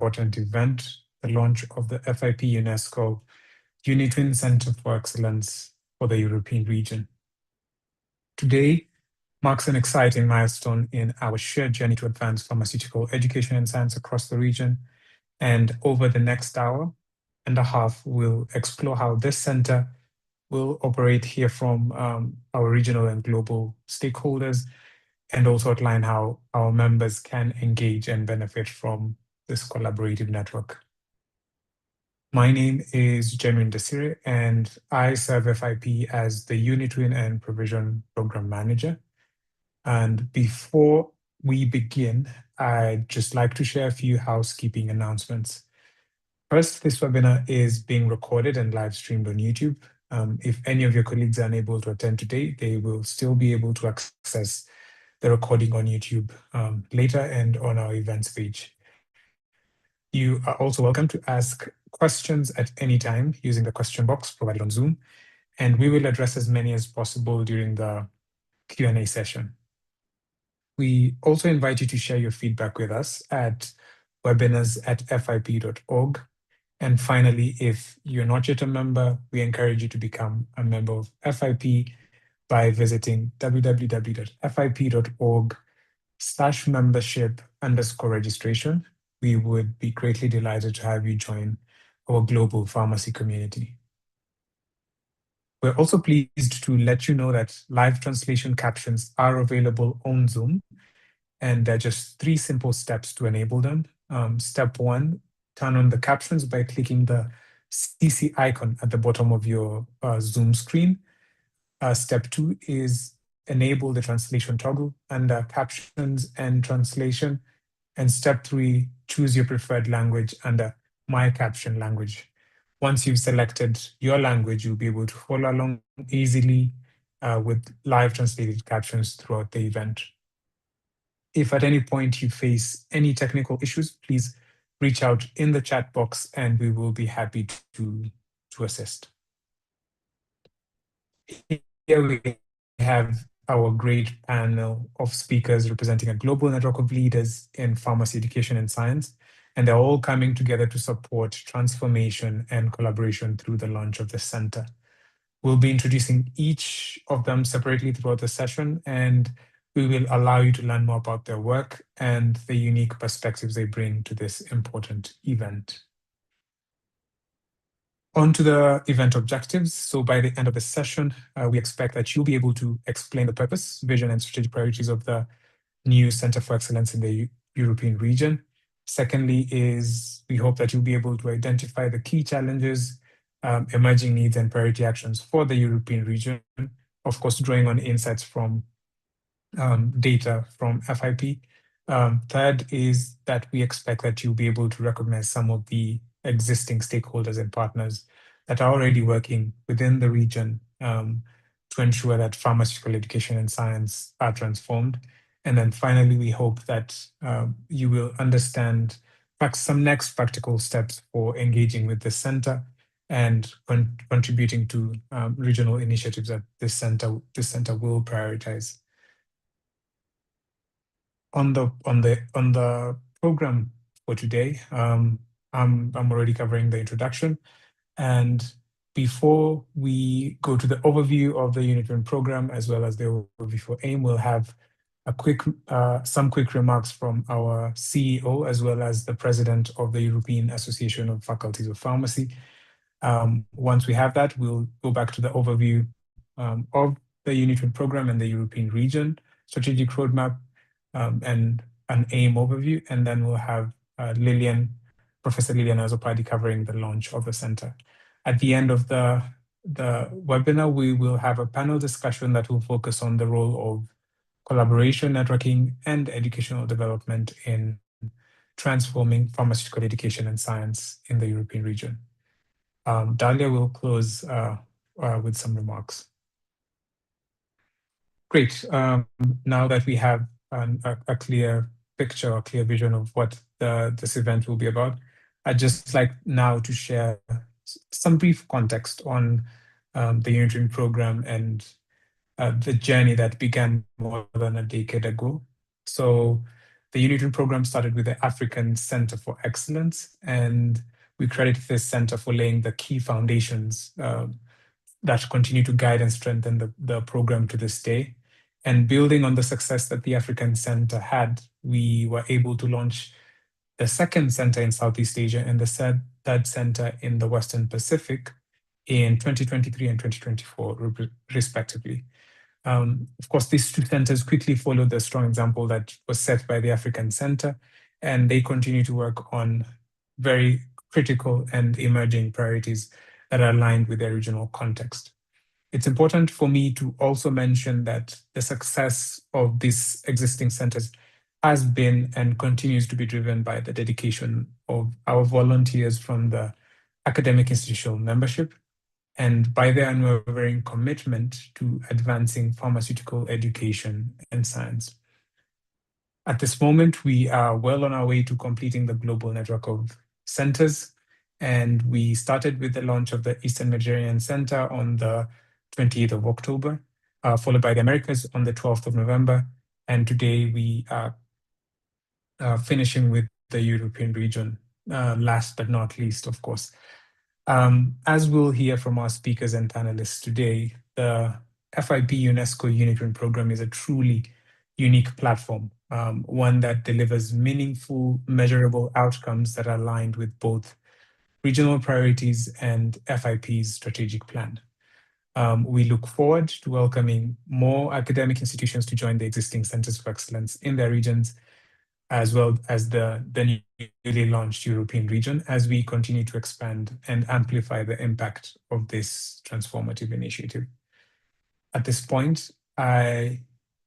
important event, the launch of the FIP-UNESCO UNITWIN Centre for Excellence for the European region. Today marks an exciting milestone in our shared journey to advance pharmaceutical education and science across the region. And over the next hour and a half, we'll explore how this center will operate, hear from our regional and global stakeholders, and also outline how our members can engage and benefit from this collaborative network. My name is Jemin Desire, and I serve FIP as the UNITWIN and Provision Program Manager. And before we begin, I'd just like to share a few housekeeping announcements. First, this webinar is being recorded and live streamed on YouTube. If any of your colleagues are unable to attend today, they will still be able to access the recording on YouTube later and on our events page. You are also welcome to ask questions at any time using the question box provided on Zoom, and we will address as many as possible during the Q&A session. We also invite you to share your feedback with us at webinars@fip.org. And finally, if you're not yet a member, we encourage you to become a member of FIP by visiting www.fip.org/membership_registration. We would be greatly delighted to have you join our global pharmacy community. We're also pleased to let you know that live translation captions are available on Zoom, and there are just 3 simple steps to enable them. Step 1, turn on the captions by clicking the CC icon at the bottom of your Zoom screen. Step 2 is enable the translation toggle under captions and translation. And step 3, choose your preferred language under My Caption Language. Once you've selected your language, you'll be able to follow along easily with live translated captions throughout the event. If at any point you face any technical issues, please reach out in the chat box and we will be happy to assist. Here we have our great panel of speakers representing a global network of leaders in pharmacy education and science, and they're all coming together to support transformation and collaboration through the launch of the center. We'll be introducing each of them separately throughout the session, and we will allow you to learn more about their work and the unique perspectives they bring to this important event. On to the event objectives. So by the end of the session, we expect that you'll be able to explain the purpose, vision, and strategic priorities of the new Center for Excellence in the European region. Secondly is we hope that you'll be able to identify the key challenges, emerging needs, and priority actions for the European region, of course, drawing on insights from data from FIP. Third is that we expect that you'll be able to recognize some of the existing stakeholders and partners that are already working within the region to ensure that pharmaceutical education and science are transformed. And then finally, we hope that you will understand some next practical steps for engaging with the center and contributing to regional initiatives that this center will prioritize. On the program for today, I'm already covering the introduction, and before we go to the overview of the UNITWIN program as well as the overview for AIM, we'll have some quick remarks from our CEO as well as the president of the European Association of Faculties of Pharmacy. Once we have that, we'll go back to the overview of the UNITWIN program and the European region, strategic roadmap, and an AIM overview, and then we'll have Professor Lilian Azzopardi covering the launch of the center. At the end of the webinar, we will have a panel discussion that will focus on the role of collaboration, networking, and educational development in transforming pharmaceutical education and science in the European region. Dalia will close with some remarks. Great. Now that we have a clear picture, a clear vision of what this event will be about, I'd just like now to share some brief context on the UNITWIN program and the journey that began more than a decade ago. So The UNITWIN program started with the African Centre for Excellence, and we credit this center for laying the key foundations that continue to guide and strengthen the program to this day. And building on the success that the African Center had, we were able to launch the second center in Southeast Asia and the third center in the Western Pacific in 2023 and 2024, respectively. Of course, these two centers quickly followed the strong example that was set by the African Center, and they continue to work on very critical and emerging priorities that are aligned with their regional context. It's important for me to also mention that the success of these existing centers has been and continues to be driven by the dedication of our volunteers from the academic institutional membership and by their unwavering commitment to advancing pharmaceutical education and science. At this moment, we are well on our way to completing the global network of centers, and we started with the launch of the Eastern Mediterranean Center on the 28th of October, followed by the Americas on the 12th of November, and today we are finishing with the European region, last but not least, of course. As we'll hear from our speakers and panelists today, the FIP-UNESCO UNITWIN program is a truly unique platform, one that delivers meaningful, measurable outcomes that are aligned with both regional priorities and FIP's strategic plan. We look forward to welcoming more academic institutions to join the existing centers of excellence in their regions, as well as the newly launched European region, as we continue to expand and amplify the impact of this transformative initiative. At this point, I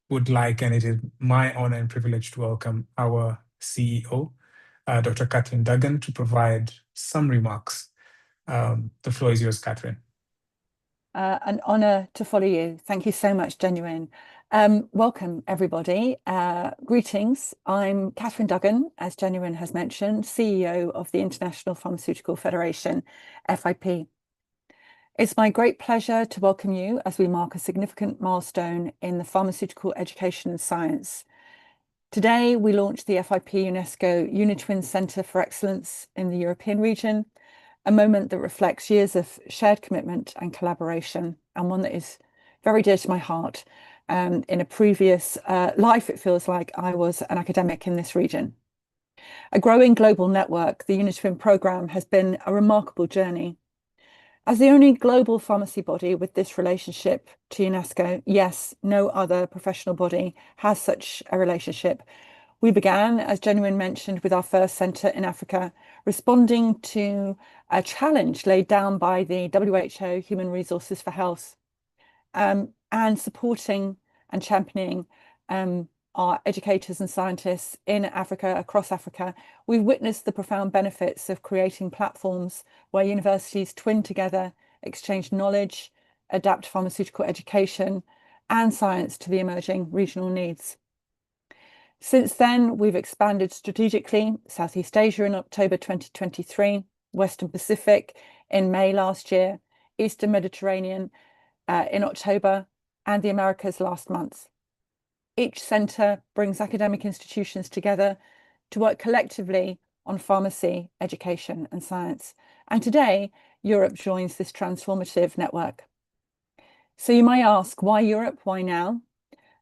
would like, and it is my honor and privilege to welcome our CEO, Dr. Catherine Duggan, to provide some remarks. The floor is yours, Catherine. An honor to follow you. Thank you so much, Genuine. Welcome, everybody. Greetings. I'm Catherine Duggan, as Genuine has mentioned, CEO of the International Pharmaceutical Federation, FIP. It's my great pleasure to welcome you as we mark a significant milestone in the pharmaceutical education and science. Today, we launch the FIP-UNESCO UNITWIN Centre for Excellence in the European region, a moment that reflects years of shared commitment and collaboration, and one that is very dear to my heart. In a previous life, it feels like I was an academic in this region. A growing global network, the UNITWIN programme has been a remarkable journey. As the only global pharmacy body with this relationship to UNESCO, yes, no other professional body has such a relationship. We began, as Genuine mentioned, with our first centre in Africa, responding to a challenge laid down by the WHO Human Resources for Health, and supporting and championing our educators and scientists in Africa, across Africa. We've witnessed the profound benefits of creating platforms where universities twin together, exchange knowledge, adapt pharmaceutical education and science to the emerging regional needs. Since then, we've expanded strategically: Southeast Asia in October 2023, Western Pacific in May last year, Eastern Mediterranean in October, and the Americas last month. Each centre brings academic institutions together to work collectively on pharmacy, education and science. And today, Europe joins this transformative network. So you may ask, why Europe? Why now?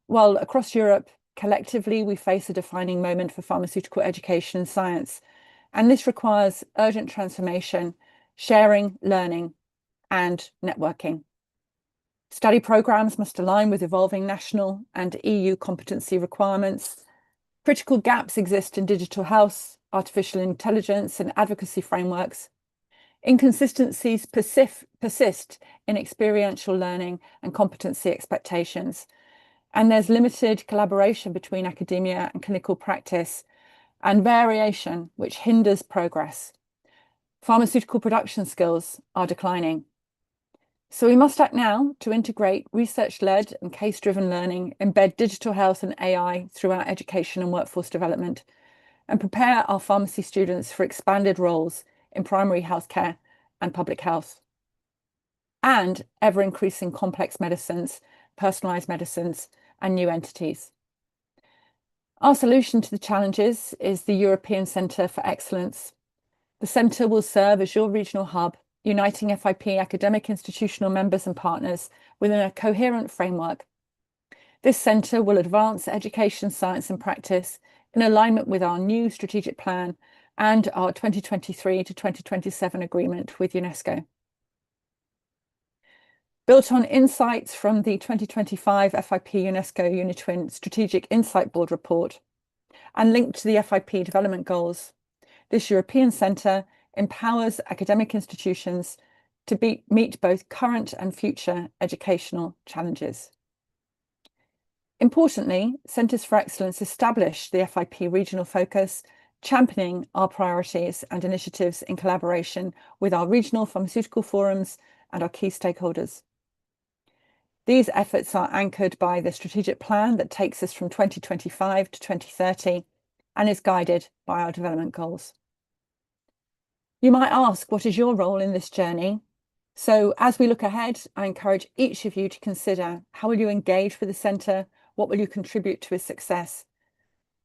Well, across Europe, collectively, we face a defining moment for pharmaceutical education and science. And this requires urgent transformation, sharing, learning, and networking. Study programmes must align with evolving national and EU competency requirements. Critical gaps exist in digital health, artificial intelligence, and advocacy frameworks. Inconsistencies persist in experiential learning and competency expectations. And there's limited collaboration between academia and clinical practice, and variation which hinders progress. Pharmaceutical production skills are declining. So we must act now to integrate research-led and case-driven learning, embed digital health and AI throughout education and workforce development, and prepare our pharmacy students for expanded roles in primary healthcare and public health, and ever-increasing complex medicines, personalised medicines, and new entities. Our solution to the challenges is the European Centre for Excellence. The centre will serve as your regional hub, uniting FIP academic institutional members and partners within a coherent framework. This centre will advance education, science and practice in alignment with our new strategic plan and our 2023 to 2027 agreement with UNESCO. Built on insights from the 2025 FIP-UNESCO UNITWIN Strategic Insight Board report and linked to the FIP development goals, this European Centre empowers academic institutions to meet both current and future educational challenges. Importantly, Centres for Excellence establish the FIP regional focus, championing our priorities and initiatives in collaboration with our regional pharmaceutical forums and our key stakeholders. These efforts are anchored by the strategic plan that takes us from 2025 to 2030 and is guided by our development goals. You might ask, what is your role in this journey? So as we look ahead, I encourage each of you to consider, how will you engage with the centre? What will you contribute to its success?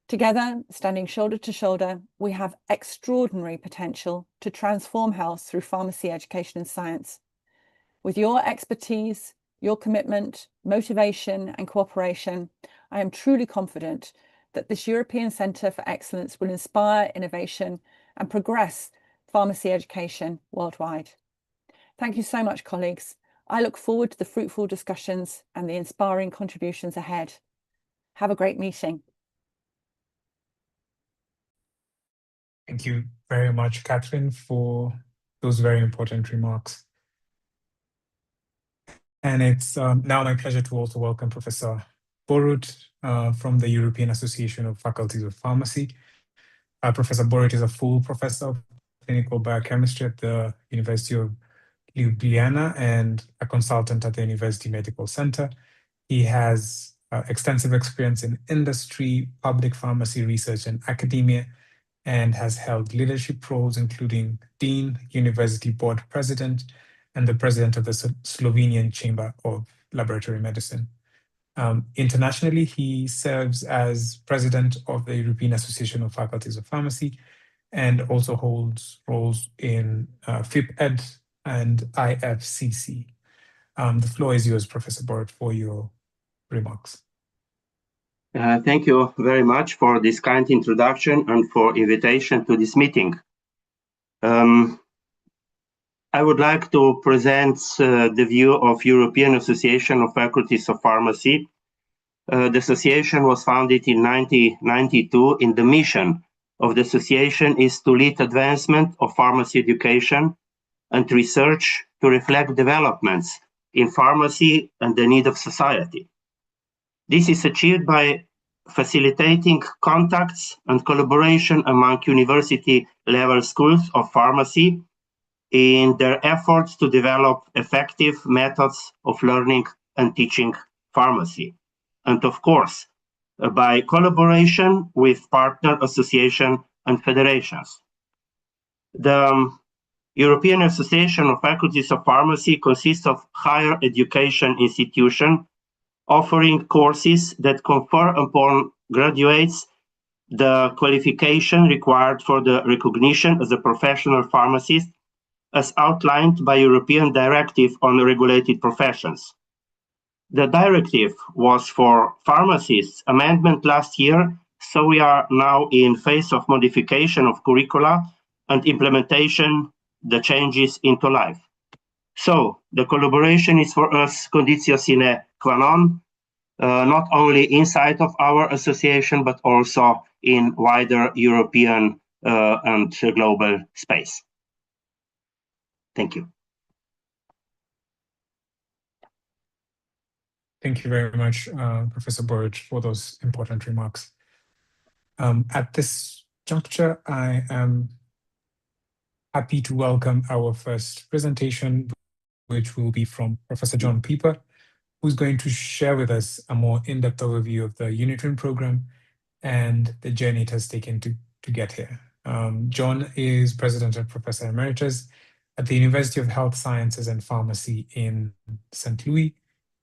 Together, standing shoulder to shoulder, we have extraordinary potential to transform health through pharmacy education and science. With your expertise, your commitment, motivation and cooperation, I am truly confident that this European Centre for Excellence will inspire innovation and progress pharmacy education worldwide. Thank you so much, colleagues. I look forward to the fruitful discussions and the inspiring contributions ahead. Have a great meeting. Thank you very much, Catherine, for those very important remarks. And it's now my pleasure to also welcome Professor Borut from the European Association of Faculties of Pharmacy. Professor Borut is a full professor of clinical biochemistry at the University of Ljubljana and a consultant at the University Medical Center. He has extensive experience in industry, public pharmacy research and academia, and has held leadership roles including Dean, University Board President, and the President of the Slovenian Chamber of Laboratory Medicine. Internationally, he serves as President of the European Association of Faculties of Pharmacy and also holds roles in FIP-Ed and IFCC. The floor is yours, Professor Borut, for your remarks. Thank you very much for this kind introduction and for invitation to this meeting. I would like to present the view of European Association of Faculties of Pharmacy. The association was founded in 1992, and the mission of the association is to lead advancement of pharmacy education and research to reflect developments in pharmacy and the need of society. This is achieved by facilitating contacts and collaboration among university-level schools of pharmacy in their efforts to develop effective methods of learning and teaching pharmacy. And of course, by collaboration with partner associations and federations. The European Association of Faculties of Pharmacy consists of higher education institutions offering courses that confer upon graduates the qualification required for the recognition as a professional pharmacist as outlined by European Directive on Regulated Professions. The directive was for pharmacists amendment last year, so we are now in phase of modification of curricula and implementation the changes into life. So the collaboration is for us conditio sine qua non, not only inside of our association, but also in wider European and global space. Thank you. Thank you very much, Professor Borut, for those important remarks. At this juncture, I am happy to welcome our first presentation, which will be from Professor John Pieper, who's going to share with us a more in-depth overview of the UNITWIN program and the journey it has taken to get here. John is President and Professor Emeritus at the University of Health Sciences and Pharmacy in St. Louis.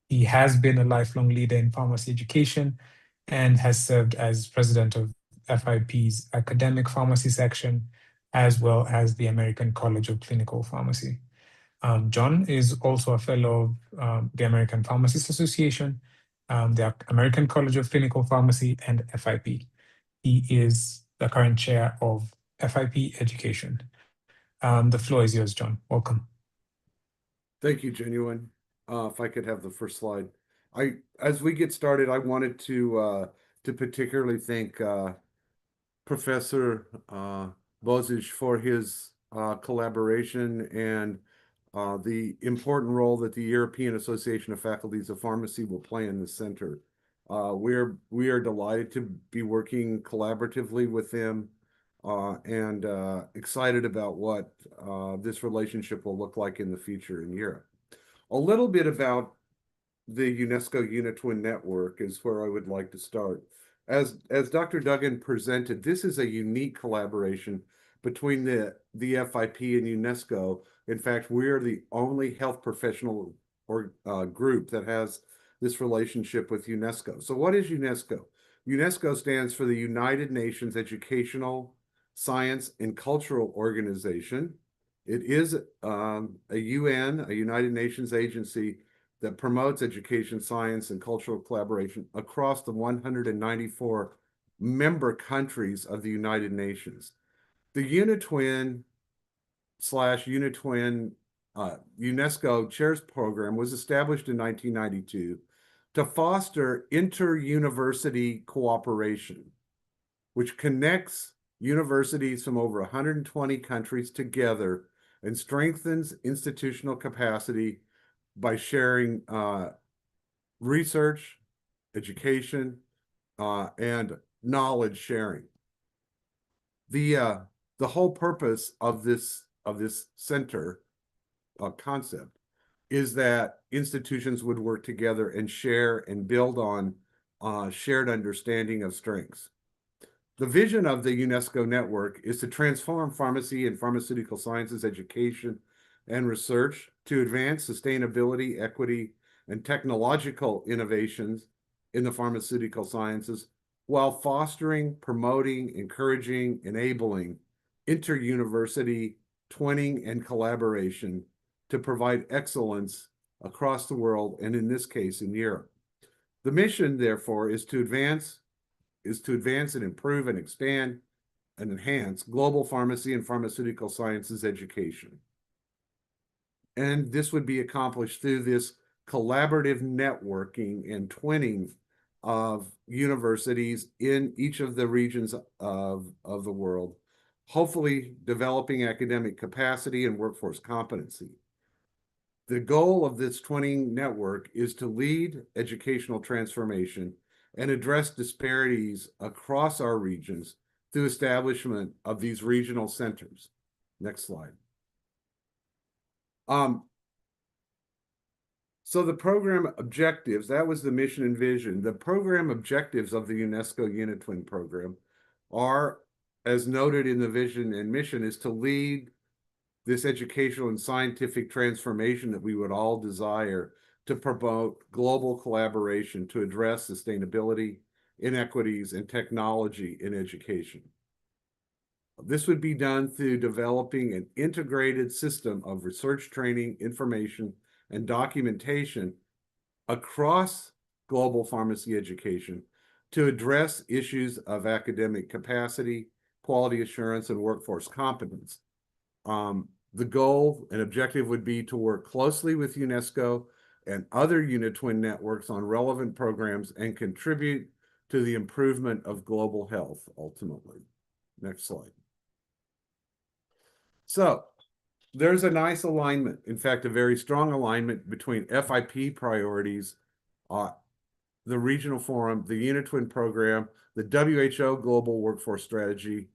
He has been a lifelong leader in pharmacy education and has served as president of FIP's academic pharmacy section, as well as the American College of Clinical Pharmacy. John is also a fellow of the American Pharmacists Association, the American College of Clinical Pharmacy, and FIP. He is the current chair of FIP Education. The floor is yours, John. Welcome. Thank you, Genuine. If I could have the first slide. As we get started, I wanted to particularly thank Professor Bozic for his collaboration and the important role that the European Association of Faculties of Pharmacy will play in the center. We are delighted to be working collaboratively with them and excited about what this relationship will look like in the future in Europe. A little bit about the UNESCO UNITWIN network is where I would like to start. As Dr. Duggan presented, this is a unique collaboration between the FIP and UNESCO. In fact, we are the only health professional group that has this relationship with UNESCO. So what is UNESCO? UNESCO stands for the United Nations Educational, Science, and Cultural Organization. It is a UN, a United Nations agency that promotes education, science, and cultural collaboration across the 194 member countries of the United Nations. The UNITWIN /UNITWIN UNESCO Chairs Program was established in 1992 to foster inter-university cooperation, which connects universities from over 120 countries together and strengthens institutional capacity by sharing research, education, and knowledge sharing. The whole purpose of this center concept is that institutions would work together and share and build on shared understanding of strengths. The vision of the UNESCO network is to transform pharmacy and pharmaceutical sciences education and research to advance sustainability, equity, and technological innovations in the pharmaceutical sciences while fostering, promoting, encouraging, enabling inter-university twinning and collaboration to provide excellence across the world, and in this case, in Europe. The mission, therefore, is to advance and improve and expand and enhance global pharmacy and pharmaceutical sciences education. And this would be accomplished through this collaborative networking and twinning of universities in each of the regions of the world, hopefully developing academic capacity and workforce competency. The goal of this twinning network is to lead educational transformation and address disparities across our regions through establishment of these regional centers. Next slide. So the program objectives, that was the mission and vision. The program objectives of the UNESCO UNITWIN program are, as noted in the vision and mission, is to lead this educational and scientific transformation that we would all desire to promote global collaboration to address sustainability, inequities, and technology in education. This would be done through developing an integrated system of research training, information, and documentation across global pharmacy education to address issues of academic capacity, quality assurance, and workforce competence. The goal and objective would be to work closely with UNESCO and other UNITWIN networks on relevant programs and contribute to the improvement of global health, ultimately. Next slide. So there's a nice alignment, in fact, a very strong alignment between FIP priorities, the Regional Forum, the UNITWIN program, the WHO Global Workforce Strategy.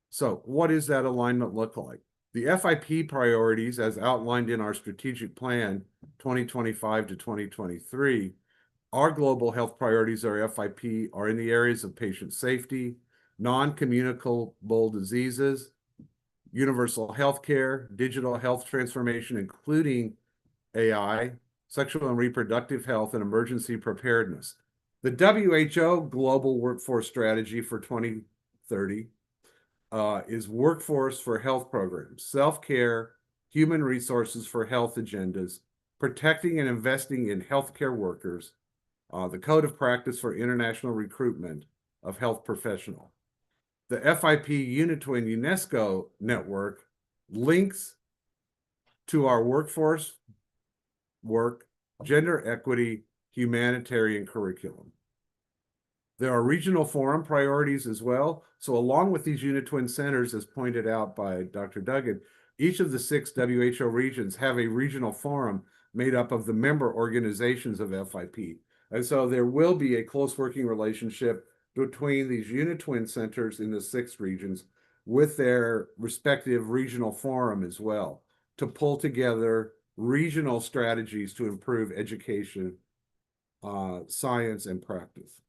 So what does that alignment look like? The FIP priorities, as outlined in our strategic plan 2025 to 2023, our global health priorities, our FIP, are in the areas of patient safety, non-communicable diseases, universal health care, digital health transformation, including AI, sexual and reproductive health, and emergency preparedness. The WHO Global Workforce Strategy for 2030 is workforce for health programs, self-care, human resources for health agendas, protecting and investing in healthcare workers, the code of practice for international recruitment of health professionals. The FIP-UNITWIN UNESCO network links to our workforce work, gender equity, humanitarian curriculum. There are regional forum priorities as well. So along with these UNITWIN centers, as pointed out by Dr. Duggan, each of the 6 WHO regions have a regional forum made up of the member organizations of FIP. And so there will be a close working relationship between these UNITWIN centers in the 6 regions with their respective regional forum as well, to pull together regional strategies to improve education, science, and practice.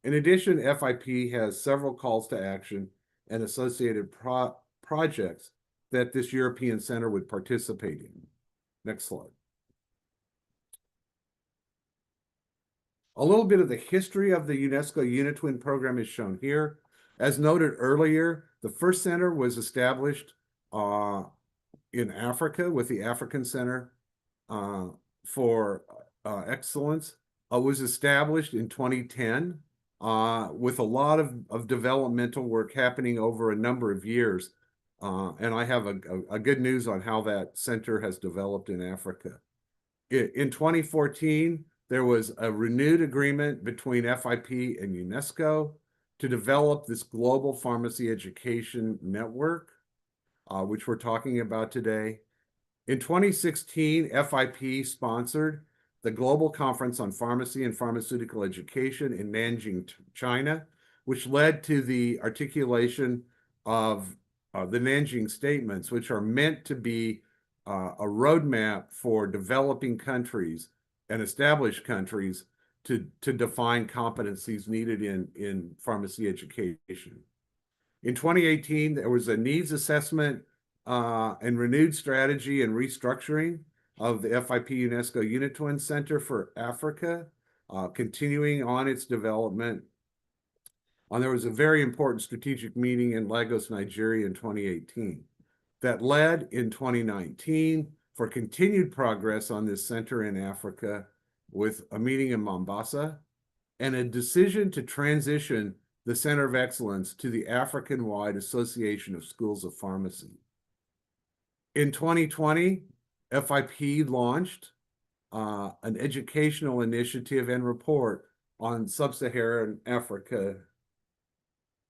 In addition, FIP has several calls to action and associated projects that this European Center would participate in. Next slide. A little bit of the history of the UNESCO UNITWIN program is shown here. As noted earlier, the first center was established in Africa with the African Center for Excellence. Was established in 2010 with a lot of developmental work happening over a number of years. And I have a good news on how that center has developed in Africa. In 2014, there was a renewed agreement between FIP and UNESCO to develop this global pharmacy education network, which we're talking about today. In 2016, FIP sponsored the Global Conference on Pharmacy and Pharmaceutical Education in Nanjing, China, which led to the articulation of the Nanjing Statements, which are meant to be a roadmap for developing countries and established countries to define competencies needed in pharmacy education. In 2018, there was a needs assessment and renewed strategy and restructuring of the FIP-UNESCO UNITWIN Centre for Africa, continuing on its development. And there was a very important strategic meeting in Lagos, Nigeria in 2018 that led in 2019 for continued progress on this center in Africa with a meeting in Mombasa and a decision to transition the Center of Excellence to the African-wide Association of Schools of Pharmacy. In 2020, FIP launched an educational initiative and report on sub-Saharan Africa.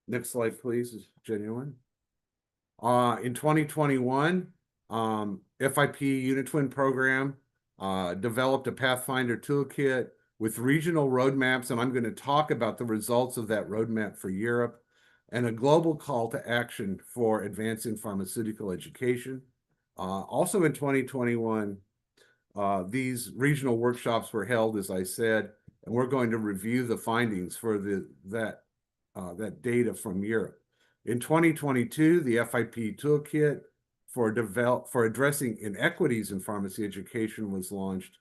Next slide, please, is genuine. In 2021, FIP UNITWIN program developed a Pathfinder toolkit with regional roadmaps, and I'm going to talk about the results of that roadmap for Europe, and a global call to action for advancing pharmaceutical education. Also in 2021, these regional workshops were held, as I said, and we're going to review the findings for that data from Europe. In 2022, the FIP toolkit for addressing inequities in pharmacy education was launched,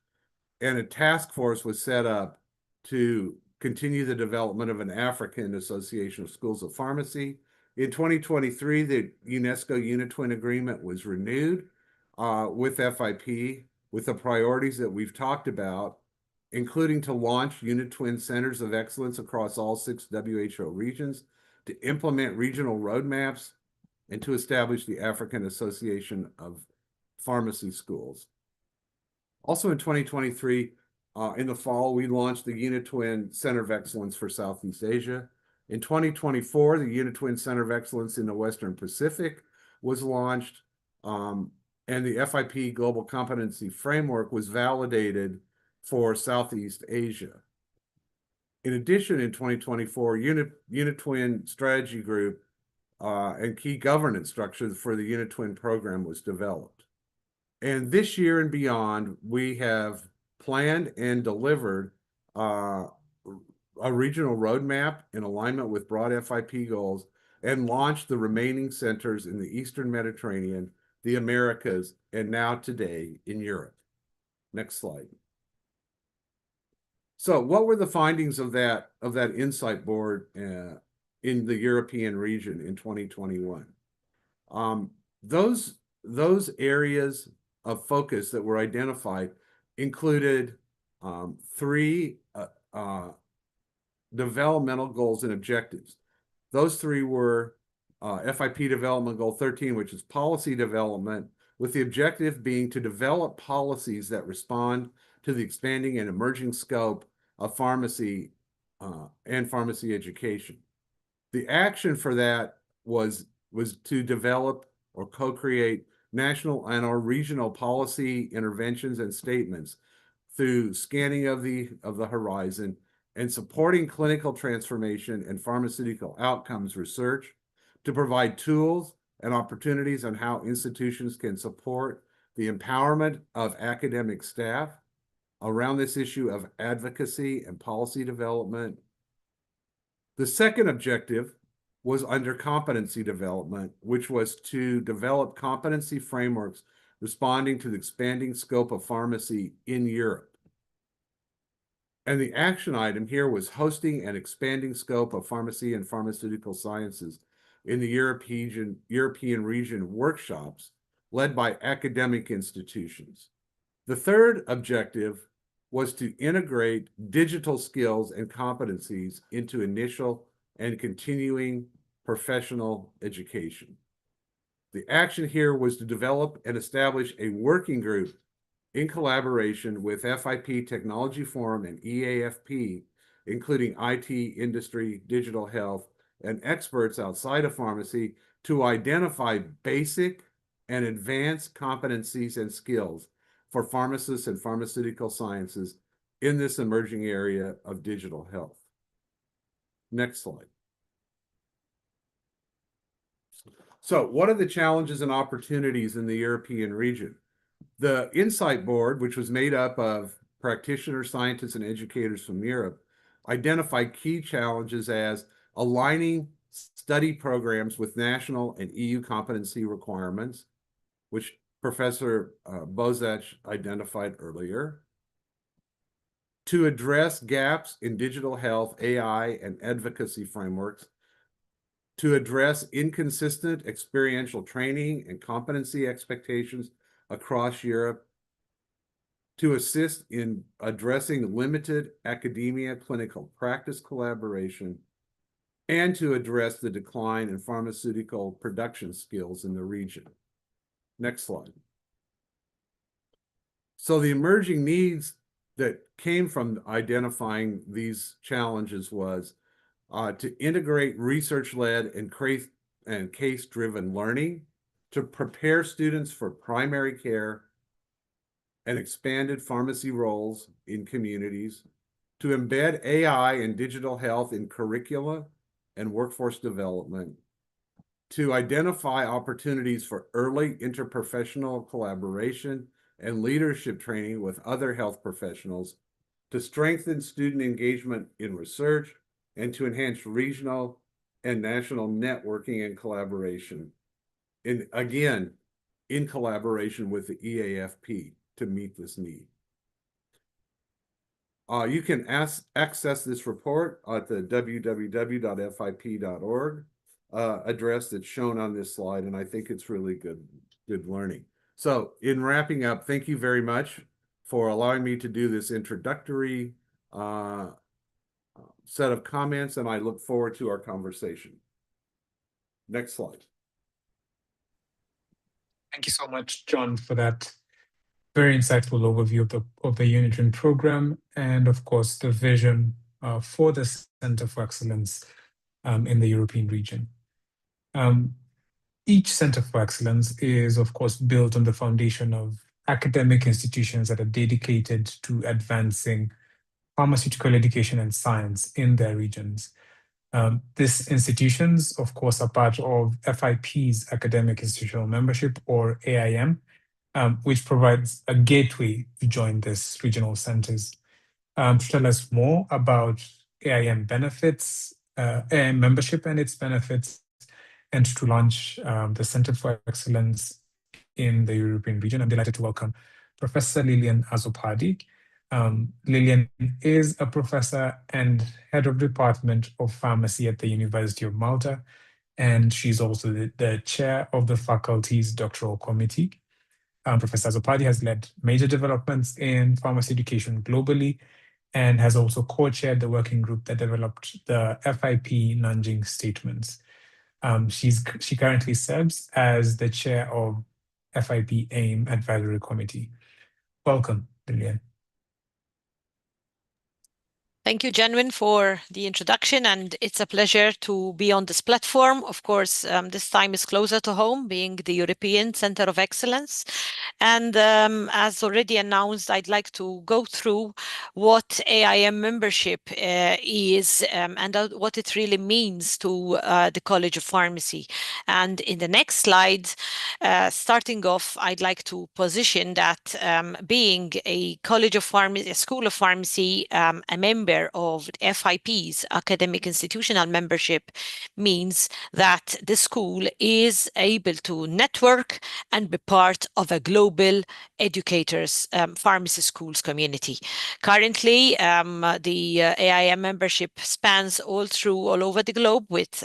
and a task force was set up to continue the development of an African Association of Schools of Pharmacy. In 2023, the UNESCO UNITWIN agreement was renewed with FIP with the priorities that we've talked about, including to launch UNITWIN Centers of Excellence across all 6 WHO regions, to implement regional roadmaps, and to establish the African Association of Pharmacy Schools. Also in 2023, in the fall, we launched the UNITWIN Center of Excellence for Southeast Asia. In 2024, the UNITWIN Center of Excellence in the Western Pacific was launched, and the FIP Global Competency Framework was validated for Southeast Asia. In addition, in 2024, UNITWIN Strategy Group and key governance structure for the UNITWIN program was developed. And this year and beyond, we have planned and delivered a regional roadmap in alignment with broad FIP goals and launched the remaining centers in the Eastern Mediterranean, the Americas, and now today in Europe. Next slide. So what were the findings of that insight board in the European region in 2021? Those areas of focus that were identified included three developmental goals and objectives. Those three were FIP Development Goal 13, which is policy development, with the objective being to develop policies that respond to the expanding and emerging scope of pharmacy and pharmacy education. The action for that was to develop or co-create national and or regional policy interventions and statements through scanning of the horizon and supporting clinical transformation and pharmaceutical outcomes research, to provide tools and opportunities on how institutions can support the empowerment of academic staff around this issue of advocacy and policy development. The second objective was under competency development, which was to develop competency frameworks responding to the expanding scope of pharmacy in Europe. And the action item here was hosting an expanding scope of pharmacy and pharmaceutical sciences in the European region workshops led by academic institutions. The third objective was to integrate digital skills and competencies into initial and continuing professional education. The action here was to develop and establish a working group in collaboration with FIP Technology Forum and EAFP, including IT, industry, digital health, and experts outside of pharmacy, to identify basic and advanced competencies and skills for pharmacists and pharmaceutical sciences in this emerging area of digital health. Next slide. So what are the challenges and opportunities in the European region? The Insight Board, which was made up of practitioners, scientists, and educators from Europe, identified key challenges as aligning study programs with national and EU competency requirements, which Professor Bozach identified earlier, to address gaps in digital health, AI, and advocacy frameworks, to address inconsistent experiential training and competency expectations across Europe, to assist in addressing limited academia clinical practice collaboration, and to address the decline in pharmaceutical production skills in the region. Next slide. So the emerging needs that came from identifying these challenges was to integrate research-led and case-driven learning, to prepare students for primary care and expanded pharmacy roles in communities, to embed AI and digital health in curricula and workforce development, to identify opportunities for early interprofessional collaboration and leadership training with other health professionals, to strengthen student engagement in research, and to enhance regional and national networking and collaboration. And again, in collaboration with the EAFP to meet this need. You can access this report at the www.fip.org address that's shown on this slide, and I think it's really good learning. So in wrapping up, thank you very much for allowing me to do this introductory set of comments, and I look forward to our conversation. Next slide. Thank you so much, John, for that very insightful overview of the UNITWIN program, and of course the vision for the Center for Excellence in the European region. Each Center for Excellence is, of course, built on the foundation of academic institutions that are dedicated to advancing pharmaceutical education and science in their regions. These institutions, of course, are part of FIP's academic institutional membership, or AIM, which provides a gateway to join these regional centers. To tell us more about AIM benefits, AIM membership and its benefits, and to launch the Center for Excellence in the European region, I'm delighted to welcome Professor Lilian Azzopardi, Lillian is a professor and head of department of pharmacy at the University of Malta, and she's also the chair of the faculty's doctoral committee. Professor Zopadi has led major developments in pharmacy education globally and has also co-chaired the working group that developed the FIP Nanjing statements. She currently serves as the chair of FIP AIM Advisory Committee. Welcome, Lillian. Thank you, Genuine, for the introduction, and it's a pleasure to be on this platform. Of course, this time is closer to home, being the European Centre of Excellence. And as already announced, I'd like to go through what AIM membership is and what it really means to the College of Pharmacy. And in the next slide, starting off, I'd like to position that being a College of Pharmacy, a School of Pharmacy, a member of FIP's academic institutional membership means that the school is able to network and be part of a global educators pharmacy schools community. Currently, the AIM membership spans all over the globe with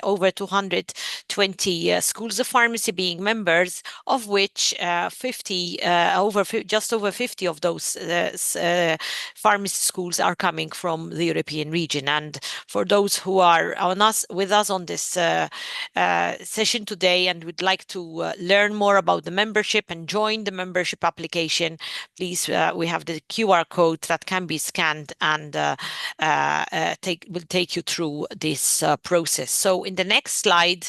over 220 schools of pharmacy being members, of which just over 50 of those pharmacy schools are coming from the European region. And for those who are with us on this session today and would like to learn more about the membership and join the membership application, please, we have the QR code that can be scanned and will take you through this process. So in the next slide,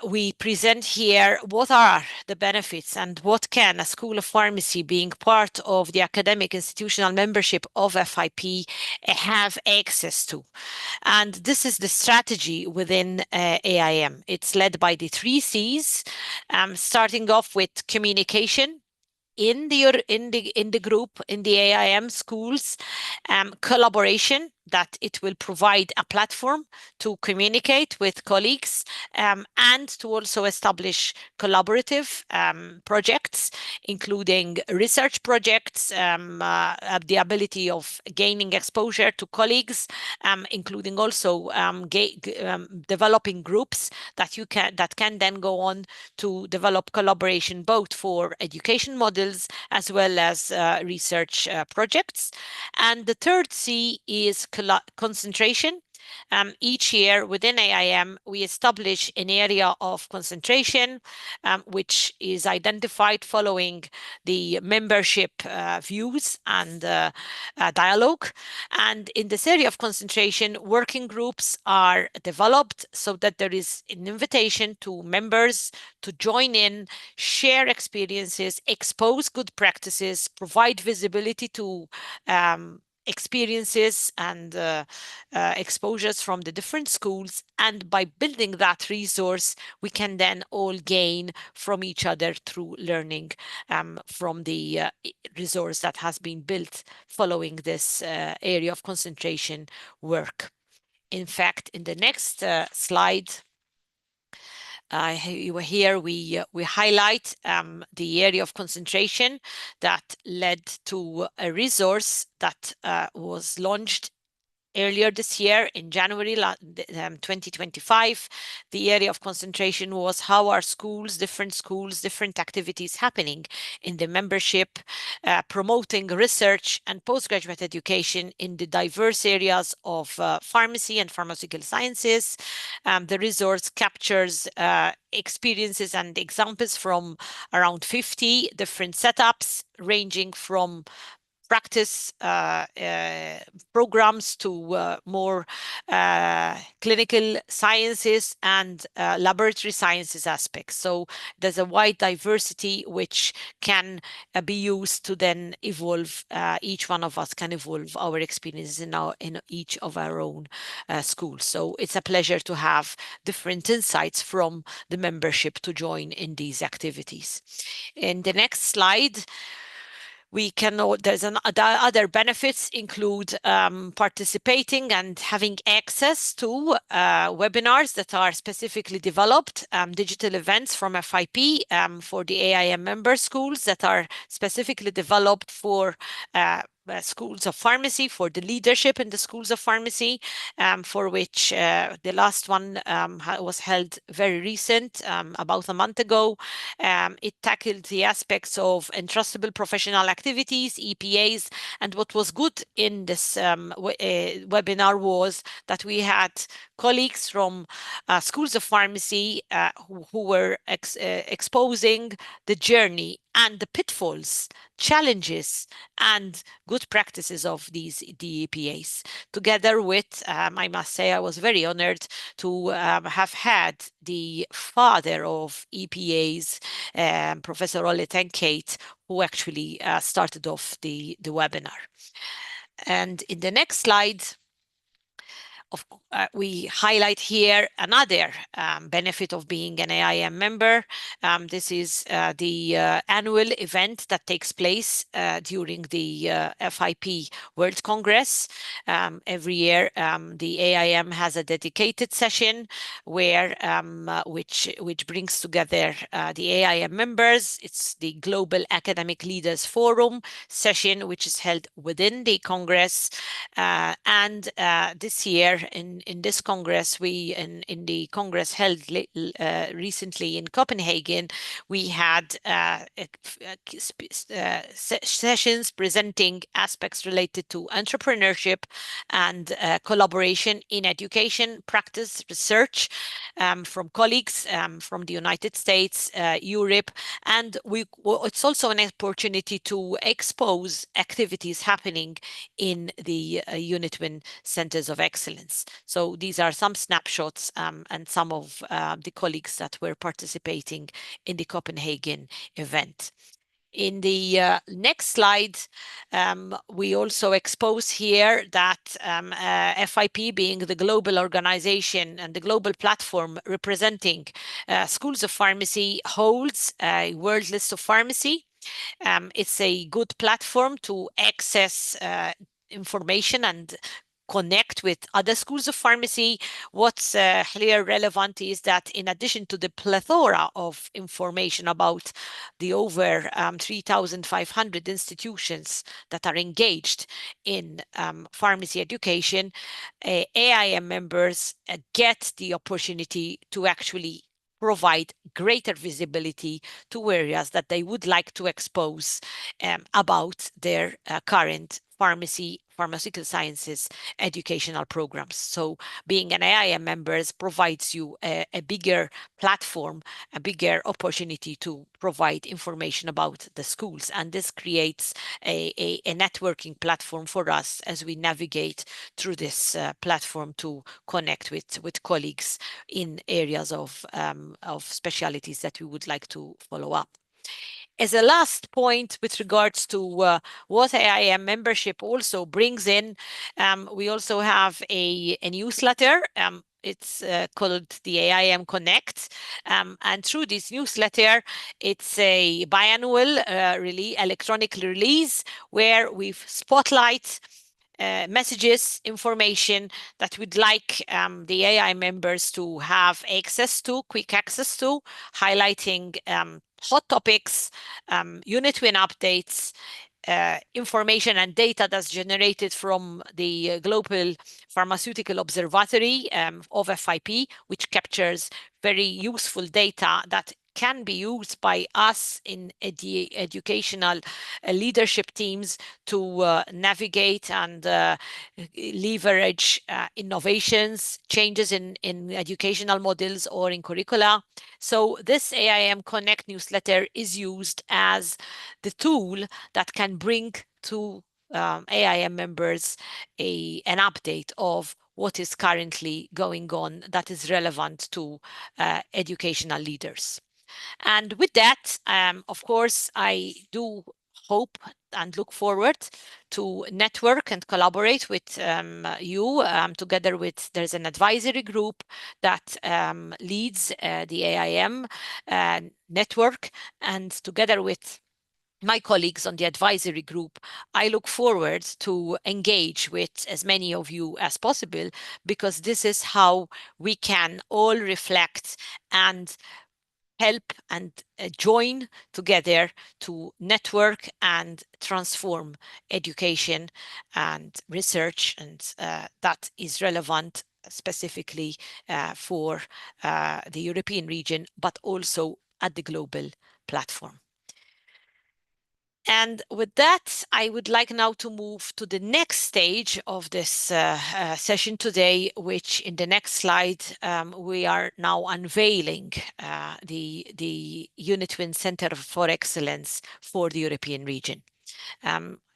we present here what are the benefits and what can a School of Pharmacy, being part of the academic institutional membership of FIP, have access to. And this is the strategy within AIM. It's led by the 3 C's, starting off with communication in the group, in the AIM schools, collaboration, that it will provide a platform to communicate with colleagues and to also establish collaborative projects, including research projects, the ability of gaining exposure to colleagues, including also developing groups that can then go on to develop collaboration both for education models as well as research projects. And the 3rd C is concentration. Each year within AIM, we establish an area of concentration, which is identified following the membership views and dialogue. And in this area of concentration, working groups are developed so that there is an invitation to members to join in, share experiences, expose good practices, provide visibility to experiences and exposures from the different schools. And by building that resource, we can then all gain from each other through learning from the resource that has been built following this area of concentration work. In fact, in the next slide, here we highlight the area of concentration that led to a resource that was launched earlier this year in January 2025. The area of concentration was how are different activities happening in the membership, promoting research and postgraduate education in the diverse areas of pharmacy and pharmaceutical sciences. The resource captures experiences and examples from around 50 different setups, ranging from practice programs to more clinical sciences and laboratory sciences aspects. So there's a wide diversity which can be used to then evolve. Each one of us can evolve our experiences in each of our own schools. So it's a pleasure to have different insights from the membership to join in these activities. In the next slide, We can know there's other benefits include participating and having access to webinars that are specifically developed, digital events from FIP for the AIM member schools that are specifically developed for schools of pharmacy, for the leadership in the schools of pharmacy, for which the last one was held very recent, about a month ago. It tackled the aspects of entrustable professional activities, EPAs, and what was good in this webinar was that we had colleagues from schools of pharmacy who were exposing the journey and the pitfalls, challenges, and good practices of these DEPAs. Together with, I must say, I was very honored to have had the father of EPAs, Professor Ole Tenkate, who actually started off the webinar. And in the next slide, we highlight here another benefit of being an AIM member. This is the annual event that takes place during the FIP World Congress. Every year, the AIM has a dedicated session where which brings together the AIM members. It's the Global Academic Leaders Forum session, which is held within the Congress. And this year, in this Congress, in the Congress held recently in Copenhagen, we had sessions presenting aspects related to entrepreneurship and collaboration in education, practice, research from colleagues from the United States, Europe, and it's also an opportunity to expose activities happening in the UNITWIN Centers of Excellence. So these are some snapshots and some of the colleagues that were participating in the Copenhagen event. In the next slide, we also expose here that FIP, being the global organization and the global platform representing schools of pharmacy, holds a world list of pharmacy. It's a good platform to access information and connect with other schools of pharmacy. What's here relevant is that in addition to the plethora of information about the over 3,500 institutions that are engaged in pharmacy education, AIM members get the opportunity to actually provide greater visibility to areas that they would like to expose about their current pharmaceutical sciences educational programs. So being an AIM member provides you a bigger platform, a bigger opportunity to provide information about the schools. And this creates a networking platform for us as we navigate through this platform to connect with colleagues in areas of specialities that we would like to follow up. As a last point with regards to what AIM membership also brings in, we also have a newsletter. It's called the AIM Connect. And through this newsletter, it's a biannual electronic release where we spotlight messages, information that we'd like the AIM members to have access to, quick access to, highlighting hot topics, UNITWIN updates, information and data that's generated from the Global Pharmaceutical Observatory of FIP, which captures very useful data that can be used by us in educational leadership teams to navigate and leverage innovations, changes in educational models or in curricula. So this AIM Connect newsletter is used as the tool that can bring to AIM members an update of what is currently going on that is relevant to educational leaders. And with that, of course, I do hope and look forward to network and collaborate with you together with, there's an advisory group that leads the AIM network, and together with my colleagues on the advisory group, I look forward to engage with as many of you as possible, because this is how we can all reflect and help and join together to network and transform education and research, and that is relevant specifically for the European region, but also at the global platform. And with that, I would like now to move to the next stage of this session today, which in the next slide, we are now unveiling the UNITWIN Centre for Excellence for the European region.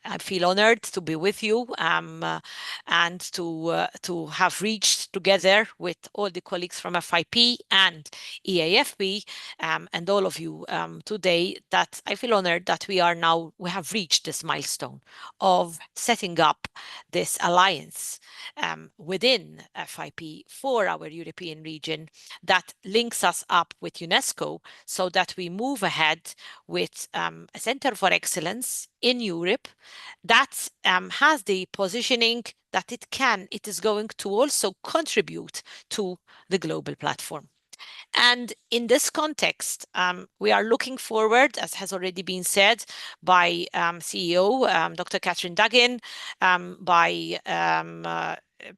I feel honored to be with you and to have reached together with all the colleagues from FIP and EAFP and all of you today, that I feel honored that we have reached this milestone of setting up this alliance within FIP for our European region that links us up with UNESCO, so that we move ahead with a Centre for Excellence in Europe that has the positioning that it is going to also contribute to the global platform. And in this context, we are looking forward, as has already been said by CEO Dr. Catherine Duggan, by